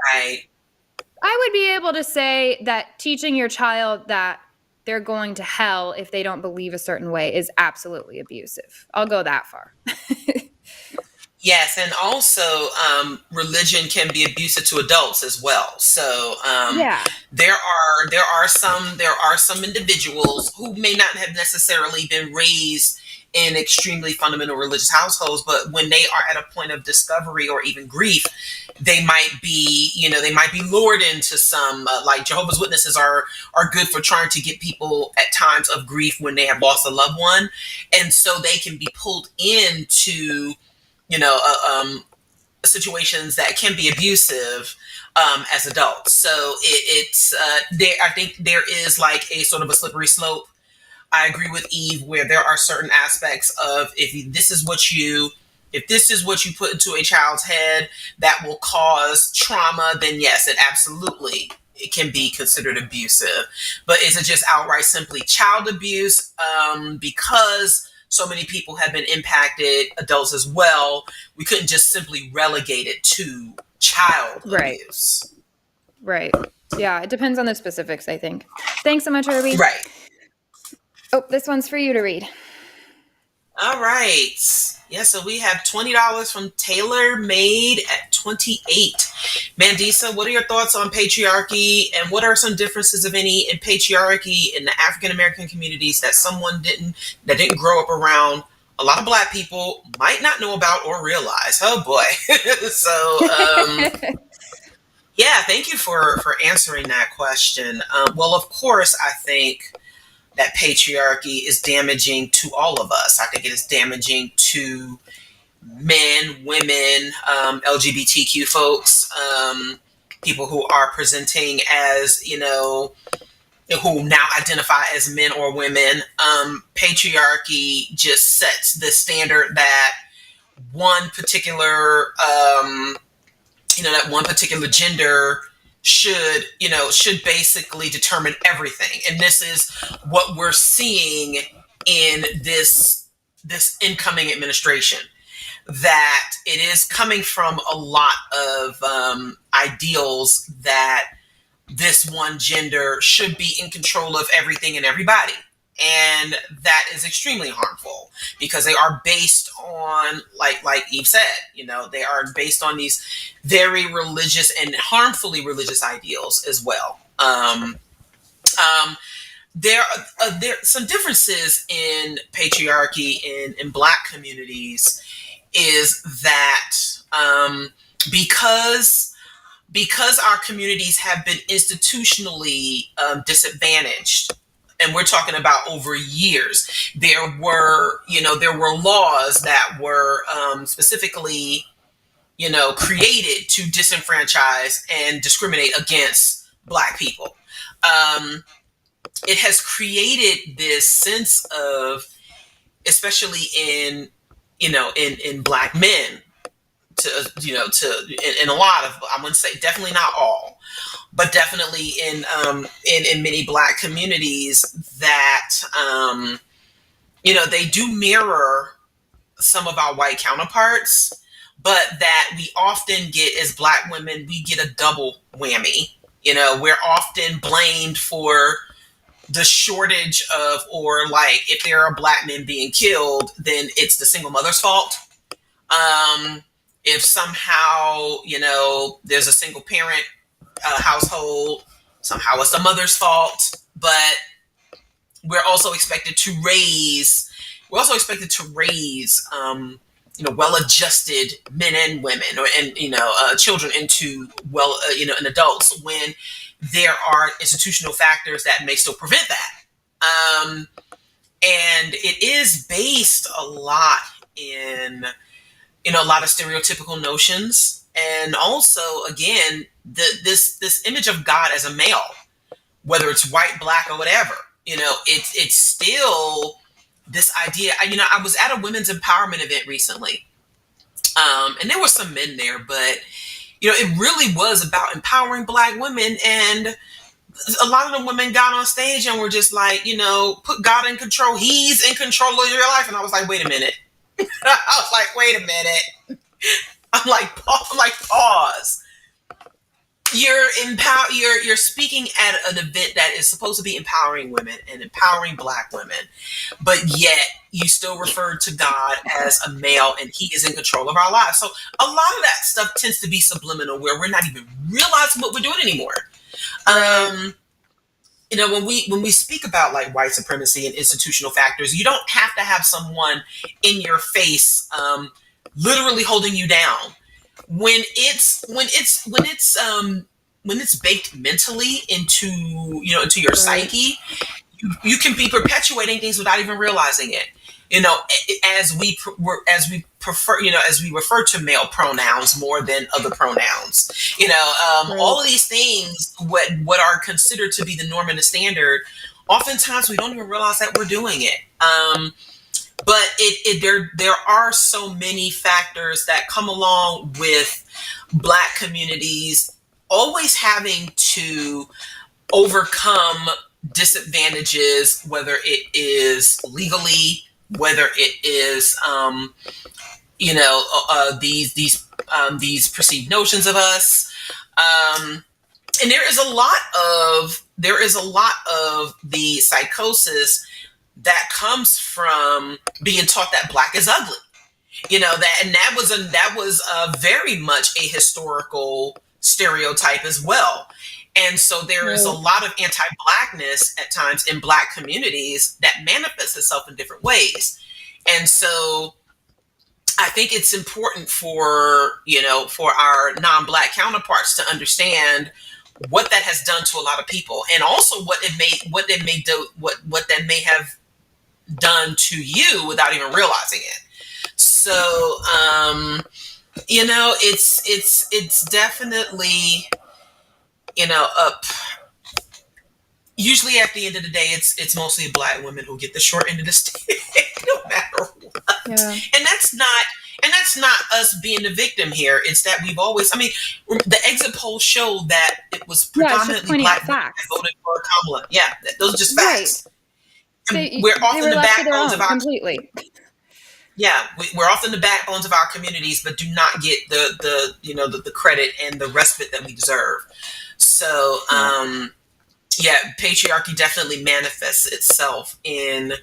be able to say that teaching your child that they're going to hell if they don't believe a certain way is absolutely abusive. I'll go that far. Yes, and also religion can be abusive to adults as well. So there are some individuals who may not have necessarily been raised in extremely fundamental religious households, but when they are at a point of discovery or even grief, they might be lured into some like Jehovah's Witnesses are good for trying to get people at times of grief when they have lost a loved one, and so they can be pulled into situations that can be abusive as adults. So it's I think there is like a sort of a slippery slope. I agree with Eve where there are certain aspects of if this is what you put into a child's head that will cause trauma, then yes, it can be considered abusive. But is it just outright simply child abuse? Because so many people have been impacted, adults as well, we couldn't just simply relegate it to child abuse. Right. Yeah, it depends on the specifics, I think. Thanks so much, Herbie. Right. Oh, this one's for you to read. All right. Yeah, so we have $20 from Taylor Made at 28. Mandisa, what are your thoughts on patriarchy, and what are some differences, if any, in patriarchy in the African American communities that that didn't grow up around a lot of Black people might not know about or realize? Oh boy. So thank you for answering that question. Well, of course, I think that patriarchy is damaging to all of us. I think it is damaging to men, women, LGBTQ folks, people who are presenting as, who now identify as men or women. Patriarchy just sets the standard that one particular, gender should basically determine everything. And this is what we're seeing in this incoming administration, that it is coming from a lot of ideals that this one gender should be in control of everything and everybody. And that is extremely harmful because they are based on, like Eve said, they are based on these very religious and harmfully religious ideals as well. There are some differences in patriarchy in Black communities is that because our communities have been institutionally disadvantaged, and we're talking about over years, there were laws that were specifically, created to disenfranchise and discriminate against Black people. It has created this sense of, especially in Black men, in a lot of, I wouldn't say, definitely not all, but definitely in many Black communities that they do mirror some of our white counterparts, but that we often get, as Black women, we get a double whammy. We're often blamed for the shortage of, or like, if there are Black men being killed, then it's the single mother's fault. If somehow, there's a single parent household, somehow it's the mother's fault. But we're also expected to raise, well-adjusted men and women, and children into and adults, when there are institutional factors that may still prevent that. And it is based a lot in a lot of stereotypical notions, and also, again, this image of God as a male, whether it's white, Black, or whatever. It's still this idea. I was at a women's empowerment event recently, and there were some men there, but it really was about empowering Black women. And a lot of the women got on stage and were just like, put God in control. He's in control of your life. And I was like, wait a minute. I'm like, pause. You're speaking at an event that is supposed to be empowering women and empowering Black women, but yet you still refer to God as a male and he is in control of our lives. So a lot of that stuff tends to be subliminal, where we're not even realizing what we're doing anymore. When we speak about like white supremacy and institutional factors, you don't have to have someone in your face, literally holding you down. When it's baked mentally into your psyche, you can be perpetuating things without even realizing it. As we refer to male pronouns more than other pronouns, all of these things, what are considered to be the norm and the standard, oftentimes we don't even realize that we're doing it. But there are so many factors that come along with Black communities always having to overcome disadvantages, whether it is legally, whether it is these perceived notions of us, and there is a lot of the psychosis that comes from being taught that Black is ugly. That was very much a historical stereotype as well. And so there is a lot of anti-Blackness at times in Black communities that manifests itself in different ways. And so I think it's important for our non-Black counterparts to understand what that has done to a lot of people, and also what that may have done to you without even realizing it. So it's definitely up. Usually at the end of the day, it's mostly Black women who get the short end of the stick, no matter what. Yeah. And that's not us being the victim here. It's that we've always, the exit poll showed that it was predominantly Black women that voted for Kamala. Yeah, those are just facts. Right. We're often the backbones of our completely. Yeah, we're often the backbones of our communities, but do not get the credit and the respite that we deserve. So yeah, patriarchy definitely manifests itself in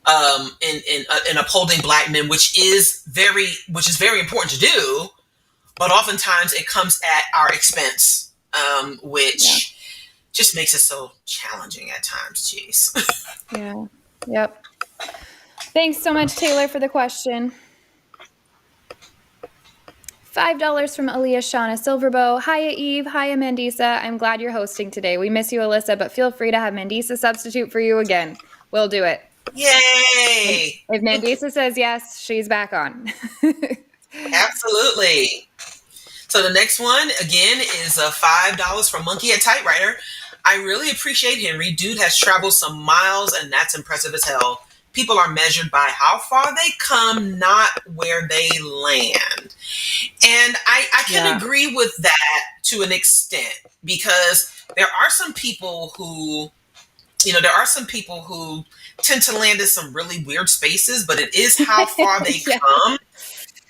upholding Black men, which is very important to do, but oftentimes it comes at our expense, which just makes it so challenging at times. Jeez. Yeah. Yep. Thanks so much, Taylor, for the question. $5 from Aaliyah Shauna Silverbow. Hiya, Eve. Hiya, Mandisa. I'm glad you're hosting today. We miss you, Alyssa, but feel free to have Mandisa substitute for you again. We'll do it. Yay! If Mandisa says yes, she's back on. Absolutely. So the next one, again, is $5 from Monkey at Typewriter. I really appreciate Henry. Dude has traveled some miles, and that's impressive as hell. People are measured by how far they come, not where they land. And I can agree with that to an extent, because there are some people who tend to land in some really weird spaces, but it is how far they come,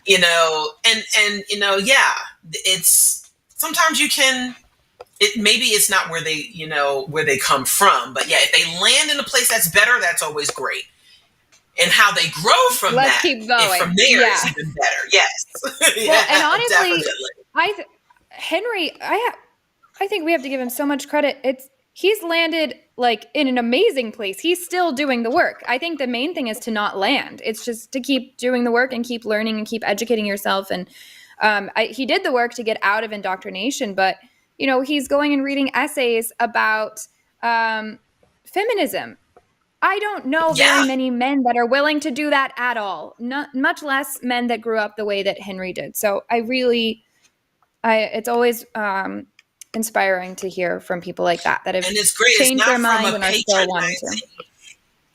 and it's sometimes you can, maybe it's not where they come from, but yeah, if they land in a place that's better, that's always great. And how they grow from Let's keep going. From there is even better. Yes. Well, and honestly, Henry, I think we have to give him so much credit. He's landed like in an amazing place. He's still doing the work. I think the main thing is to not land. It's just to keep doing the work and keep learning and keep educating yourself. And he did the work to get out of indoctrination, but he's going and reading essays about feminism. I don't know very many men that are willing to do that at all. Not much less men that grew up the way that Henry did. So it's always inspiring to hear from people like that have changed their mind and are still wanting to.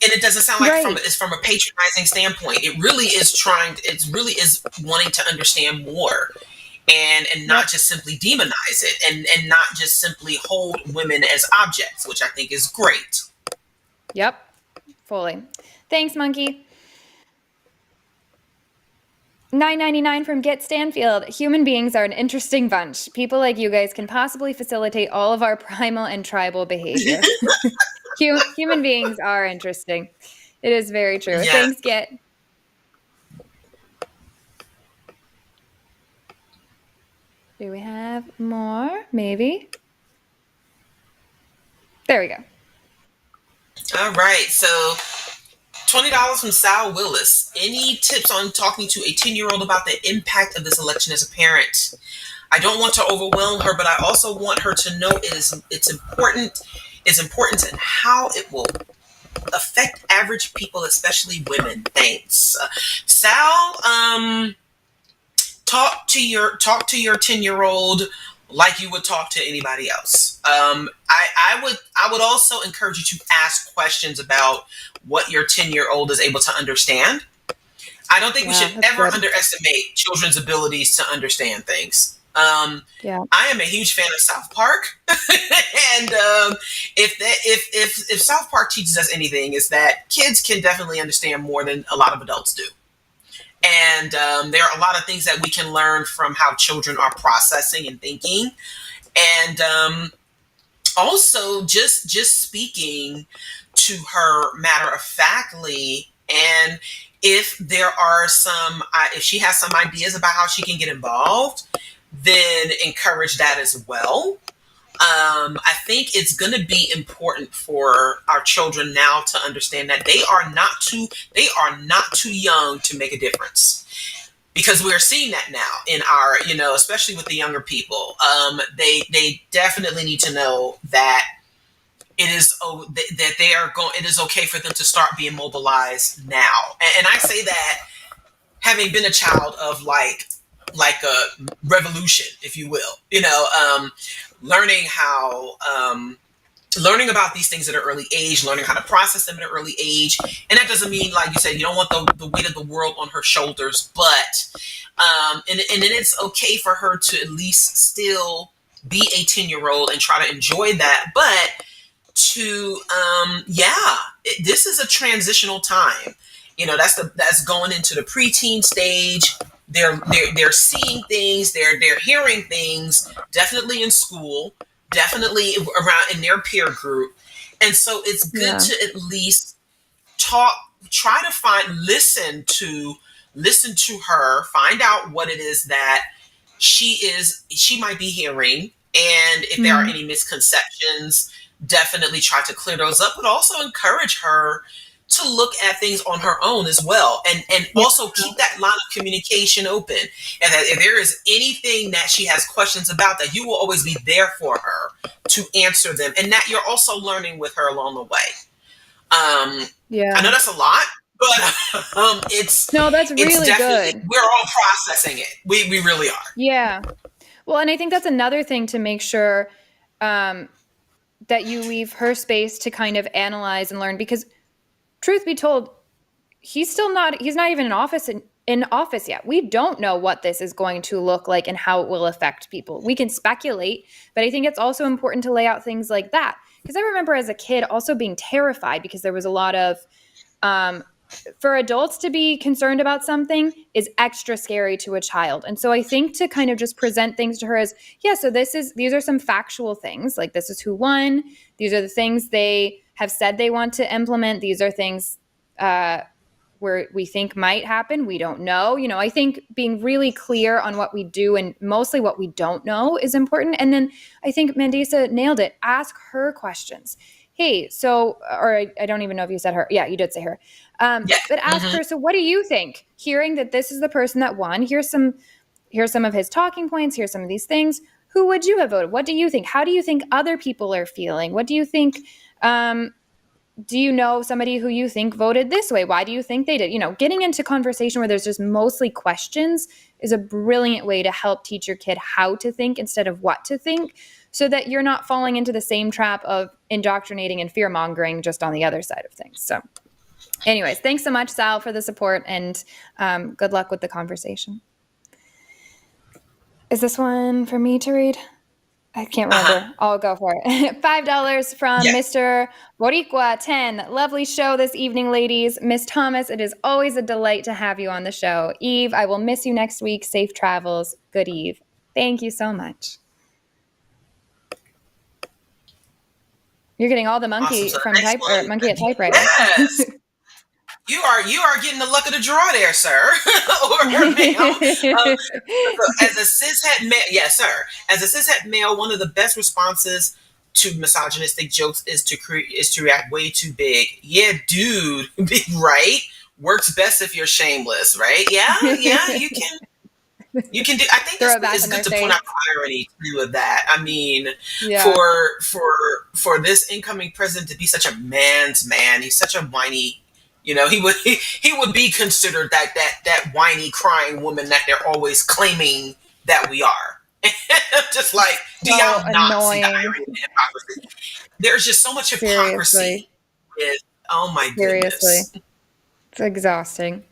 And it doesn't sound like it's from a patronizing standpoint. It really is wanting to understand more and not just simply demonize it and not just simply hold women as objects, which I think is great. Yep. Fully. Thanks, Monkey. $9.99 from Get Stanfield. Human beings are an interesting bunch. People like you guys can possibly facilitate all of our primal and tribal behavior. Human beings are interesting. It is very true. Yeah. Thanks, Get. Do we have more? Maybe. There we go. All right, so $20 from Sal Willis. Any tips on talking to a 10-year-old about the impact of this election as a parent? I don't want to overwhelm her, but I also want her to know it's important and how it will affect average people, especially women. Thanks, Sal. Talk to your 10-year-old like you would talk to anybody else. I would also encourage you to ask questions about what your 10-year-old is able to understand. I don't think we should ever underestimate children's abilities to understand things. I am a huge fan of South Park, and if South Park teaches us anything, is that kids can definitely understand more than a lot of adults do. And there are a lot of things that we can learn from how children are processing and thinking. And also just speaking to her matter-of-factly, and if there are if she has some ideas about how she can get involved, then encourage that as well. I think it's going to be important for our children now to understand that they are not too young to make a difference, because we're seeing that now in our, especially with the younger people. They definitely need to know that it is okay for them to start being mobilized now. And I say that having been a child of like a revolution, if you will, learning about these things at an early age, learning how to process them at an early age. And that doesn't mean, like you said, you don't want the weight of the world on her shoulders, but and then it's okay for her to at least still be a 10-year-old and try to enjoy that. But this is a transitional time. That's going into the preteen stage. They're seeing things, they're hearing things, definitely in school, definitely around in their peer group. And so it's good Yeah. to at least try to listen to her, find out what it is that she might be hearing, and if there are any misconceptions, definitely try to clear those up, but also encourage her to look at things on her own as well, and also keep that line of communication open, and that if there is anything that she has questions about, that you will always be there for her to answer them, and that you're also learning with her along the way. Yeah. I know that's a lot, but it's No, that's really definitely, good. we're all processing it. We really are. Yeah. Well, and I think that's another thing to make sure that you leave her space to kind of analyze and learn, because truth be told, he's not even in office yet. We don't know what this is going to look like and how it will affect people. We can speculate, but I think it's also important to lay out things like that. Because I remember as a kid also being terrified, because there was a lot of for adults to be concerned about something is extra scary to a child. And so I think to kind of just present things to her as, yeah, so these are some factual things, like this is who won. These are the things they have said they want to implement. These are things where we think might happen. We don't know. I think being really clear on what we do and mostly what we don't know is important. And then I think Mandisa nailed it. Ask her questions. Hey, so, or I don't even know if you said her. Yeah, you did say her. But ask her, so what do you think? Hearing that this is the person that won, here's some of his talking points, here's some of these things. Who would you have voted? What do you think? How do you think other people are feeling? What do you think? Do you know somebody who you think voted this way? Why do you think they did? Getting into conversation where there's just mostly questions is a brilliant way to help teach your kid how to think instead of what to think, so that you're not falling into the same trap of indoctrinating and fear-mongering just on the other side of things. So anyways, thanks so much, Sal, for the support, and good luck with the conversation. Is this one for me to read? I can't remember. I'll go for it. $5 from Mr. Boricua 10. Lovely show this evening, ladies. Miss Thomas, it is always a delight to have you on the show. Eve, I will miss you next week. Safe travels. Good Eve. Thank you so much. You're getting all the monkey Awesome. So from monkey at typewriter. Yes. You are getting the luck of the draw there, sir, or ma'am. As a cishet male, yes, sir. As a cishet male, one of the best responses to misogynistic jokes is to react way too big. Yeah, dude, right? Works best if you're shameless, right? Yeah, you can. You can do. I think it's good to point out the irony too of that. I mean, for this incoming president to be such a man's man, he's such a whiny. He would be considered that whiny, crying woman that they're always claiming that we are. Just like, do y'all not see the irony and hypocrisy? There's just so much hypocrisy. Oh my goodness. It's exhausting.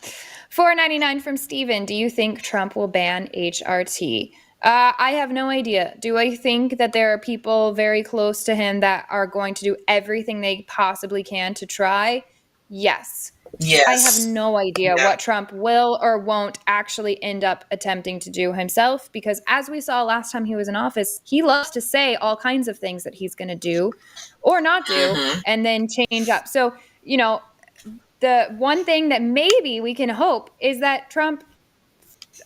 $4.99 from Steven. Do you think Trump will ban HRT? I have no idea. Do I think that there are people very close to him that are going to do everything they possibly can to try? Yes. I have no idea what Trump will or won't actually end up attempting to do himself, because as we saw last time he was in office, he loves to say all kinds of things that he's going to do or not do and then change up. So, the one thing that maybe we can hope is that Trump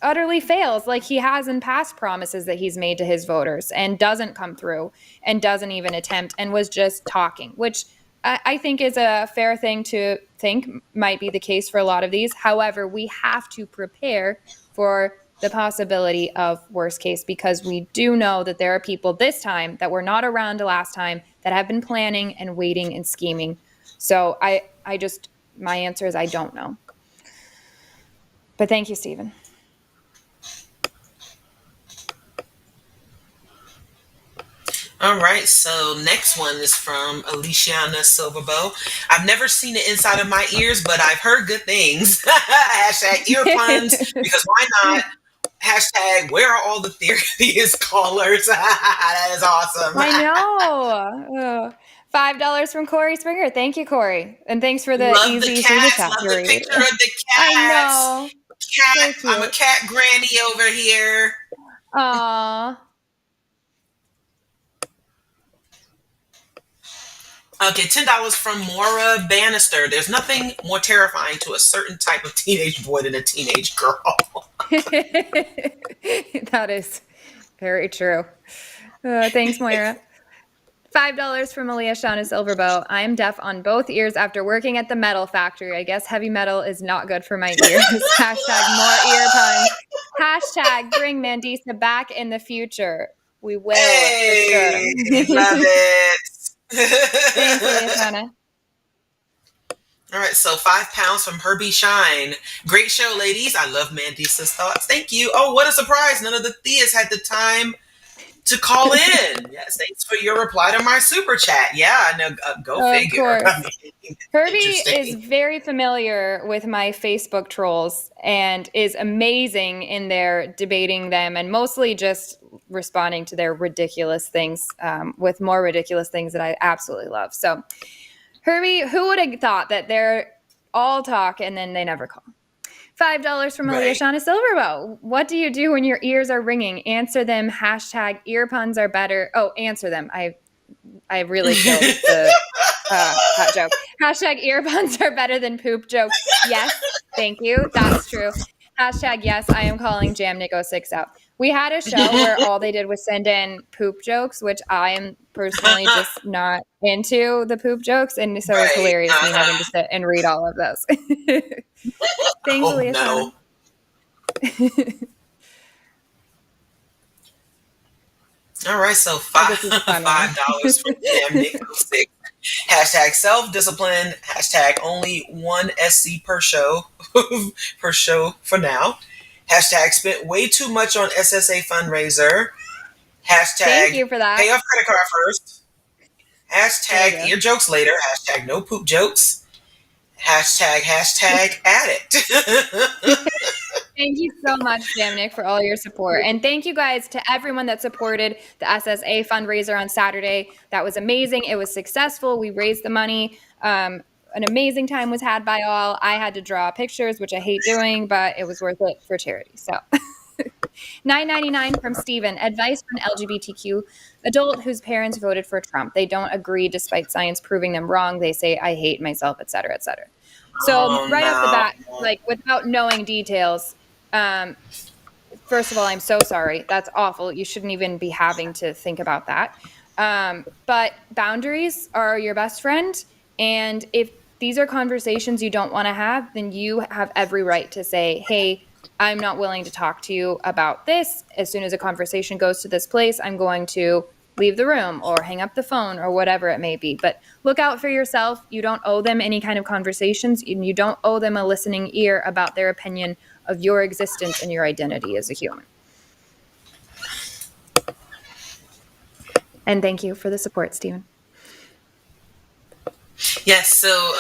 utterly fails like he has in past promises that he's made to his voters and doesn't come through and doesn't even attempt and was just talking, which I think is a fair thing to think might be the case for a lot of these. However, we have to prepare for the possibility of worst case, because we do know that there are people this time that were not around last time that have been planning and waiting and scheming. So my answer is I don't know. But thank you, Stephen. All right, so next one is from Aliciana Silverbow. I've never seen the inside of my ears, but I've heard good things. Hashtag ear puns, because why not? Hashtag where are all the theist callers? That is awesome. I know. $5 from Corey Springer. Thank you, Corey. And thanks for the easy super chat. Love the picture of the cats. I know. Cat, so I'm a cat granny over here. Aww. Okay, $10 from Maura Bannister. There's nothing more terrifying to a certain type of teenage boy than a teenage girl. That is very true. Thanks, Moira. $5 from Malia Shauna Silverbow. I am deaf on both ears after working at the metal factory. I guess heavy metal is not good for my ears. Hashtag more ear puns. Hashtag bring Mandisa back in the future. We will, Hey, for sure. love it. Thanks, Malia Shauna. All right, so £5 from Herbie Shine. Great show, ladies. I love Mandisa's thoughts. Thank you. Oh, what a surprise. None of the Theas had the time to call in. Yes, thanks for your reply to my super chat. Yeah, I know. Go figure. Of course. Herbie is Interesting. very familiar with my Facebook trolls and is amazing in their debating them and mostly just responding to their ridiculous things with more ridiculous things that I absolutely love. So, Herbie, who would have thought that they're all talk and then they never call? $5 from Malia Right. Shauna Silverbow. What do you do when your ears are ringing? Answer them. Hashtag ear puns are better. Oh, answer them. I really killed that joke. Hashtag ear puns are better than poop jokes. Yes, thank you. That's true. Hashtag yes, I am calling Jam Nico 6 out. We had a show where all they did was send in poop jokes, which I am personally just not into the poop jokes. And so it was Right. hilarious me having to sit and read all of those. Thanks, Oh, Aaliyah no. All right, so This is a fun one. $5 from Jam Nico 6. Hashtag self-discipline. Hashtag only one SC per show. Per show for now. Hashtag spent way too much on SSA fundraiser. Hashtag Thank you for that. pay off credit card first. There Hashtag you ear jokes later. Hashtag no poop jokes. Hashtag addict. Thank you so much, Dominic, for all your support. And thank you guys to everyone that supported the SSA fundraiser on Saturday. That was amazing. It was successful. We raised the money. An amazing time was had by all. I had to draw pictures, which I hate doing, but it was worth it for charity. So $9.99 from Steven. Advice for an LGBTQ adult whose parents voted for Trump. They don't agree despite science proving them wrong. They say, I hate myself, et cetera, et cetera. So Oh, right off the no. bat, like without knowing details, first of all, I'm so sorry. That's awful. You shouldn't even be having to think about that. But boundaries are your best friend. And if these are conversations you don't want to have, then you have every right to say, hey, I'm not willing to talk to you about this. As soon as a conversation goes to this place, I'm going to leave the room or hang up the phone or whatever it may be. But look out for yourself. You don't owe them any kind of conversations, and you don't owe them a listening ear about their opinion of your existence and your identity as a human. And thank you for the support, Stephen. Yes, so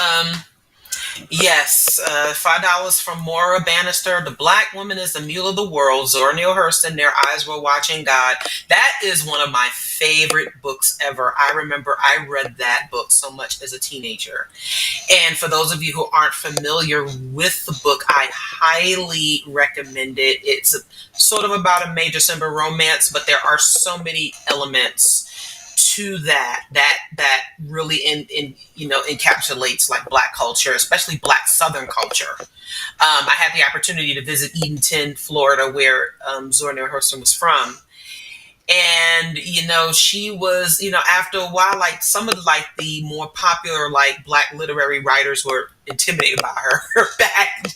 yes, $5 from Maura Bannister. The Black Woman is the Mule of the World. Zora Neale Hurston. Their Eyes Were Watching God. That is one of my favorite books ever. I remember I read that book so much as a teenager. And for those of you who aren't familiar with the book, I highly recommend it. It's sort of about a May December romance, but there are so many elements to that really encapsulates like Black culture, especially Black Southern culture. I had the opportunity to visit Edenton, Florida, where Zora Neale Hurston was from. And, she was, after a while, like some of the more popular, like Black literary writers were intimidated by her back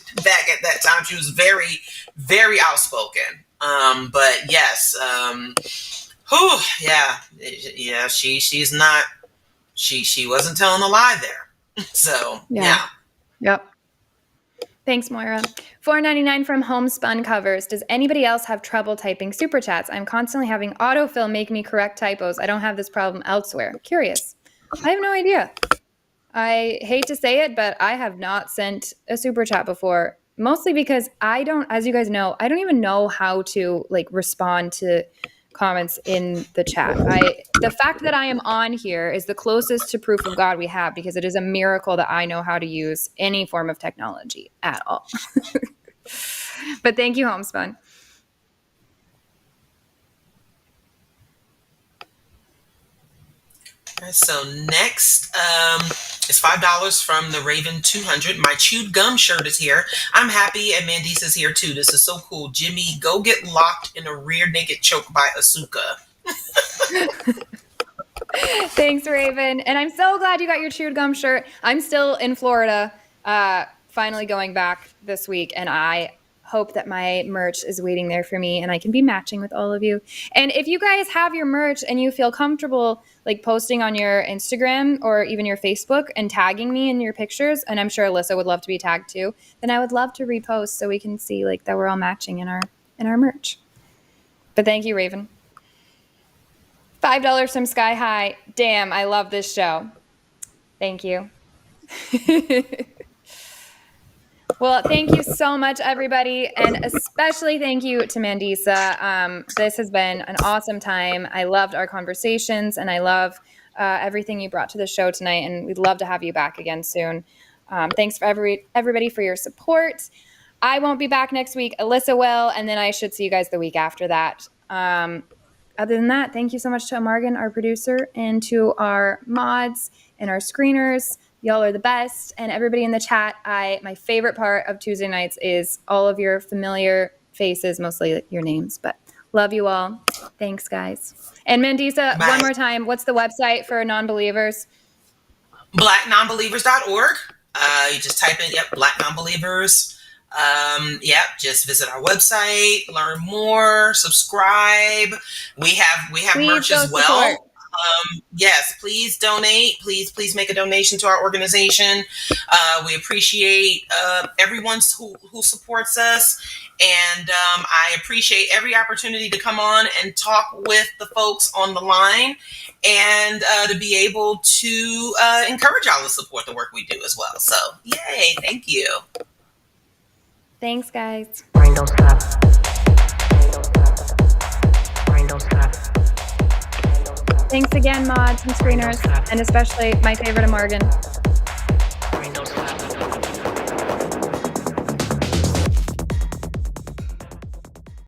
at that time. She was very, very outspoken. But yes, she's not, she wasn't telling a lie there. So, yeah. Yep. Thanks, Moira. $4.99 from Homespun Covers. Does anybody else have trouble typing super chats? I'm constantly having autofill make me correct typos. I don't have this problem elsewhere. Curious. I have no idea. I hate to say it, but I have not sent a super chat before, mostly because I don't, as you guys know, I don't even know how to respond to comments in the chat. The fact that I am on here is the closest to proof of God we have, because it is a miracle that I know how to use any form of technology at all. But thank you, Homespun. All right, so next is $5 from the Raven 200. My chewed gum shirt is here. I'm happy, and Mandisa's here too. This is so cool. Jimmy, go get locked in a rear naked choke by Asuka. Thanks, Raven. And I'm so glad you got your chewed gum shirt. I'm still in Florida, finally going back this week, and I hope that my merch is waiting there for me and I can be matching with all of you. And if you guys have your merch and you feel comfortable like posting on your Instagram or even your Facebook and tagging me in your pictures, and I'm sure Alyssa would love to be tagged too, then I would love to repost so we can see like that we're all matching in our merch. But thank you, Raven. $5 from Sky High. Damn, I love this show. Thank you. Well, thank you so much, everybody, and especially thank you to Mandisa. This has been an awesome time. I loved our conversations, and I love everything you brought to the show tonight, and we'd love to have you back again soon. Thanks for everybody for your support. I won't be back next week. Alyssa will, and then I should see you guys the week after that. Other than that, thank you so much to Morgan, our producer, and to our mods and our screeners. Y'all are the best. And everybody in the chat, my favorite part of Tuesday nights is all of your familiar faces, mostly your names. But love you all. Thanks, guys. And Mandisa, Bye. one more time, what's the website for non-believers? BlackNonbelievers.org. You just type in, Black Nonbelievers. Just visit our website, learn more, subscribe. We have Please merch as well. support. Yes, please donate. Please make a donation to our organization. We appreciate everyone who supports us, and I appreciate every opportunity to come on and talk with the folks on the line, and to be able to encourage y'all to support the work we do as well. So, yay! Thank you. Thanks, guys. Brain don't stop. Brain don't stop. Brain don't stop. Thanks again, mods and screeners, and especially my favorite, Morgan. Brain don't stop.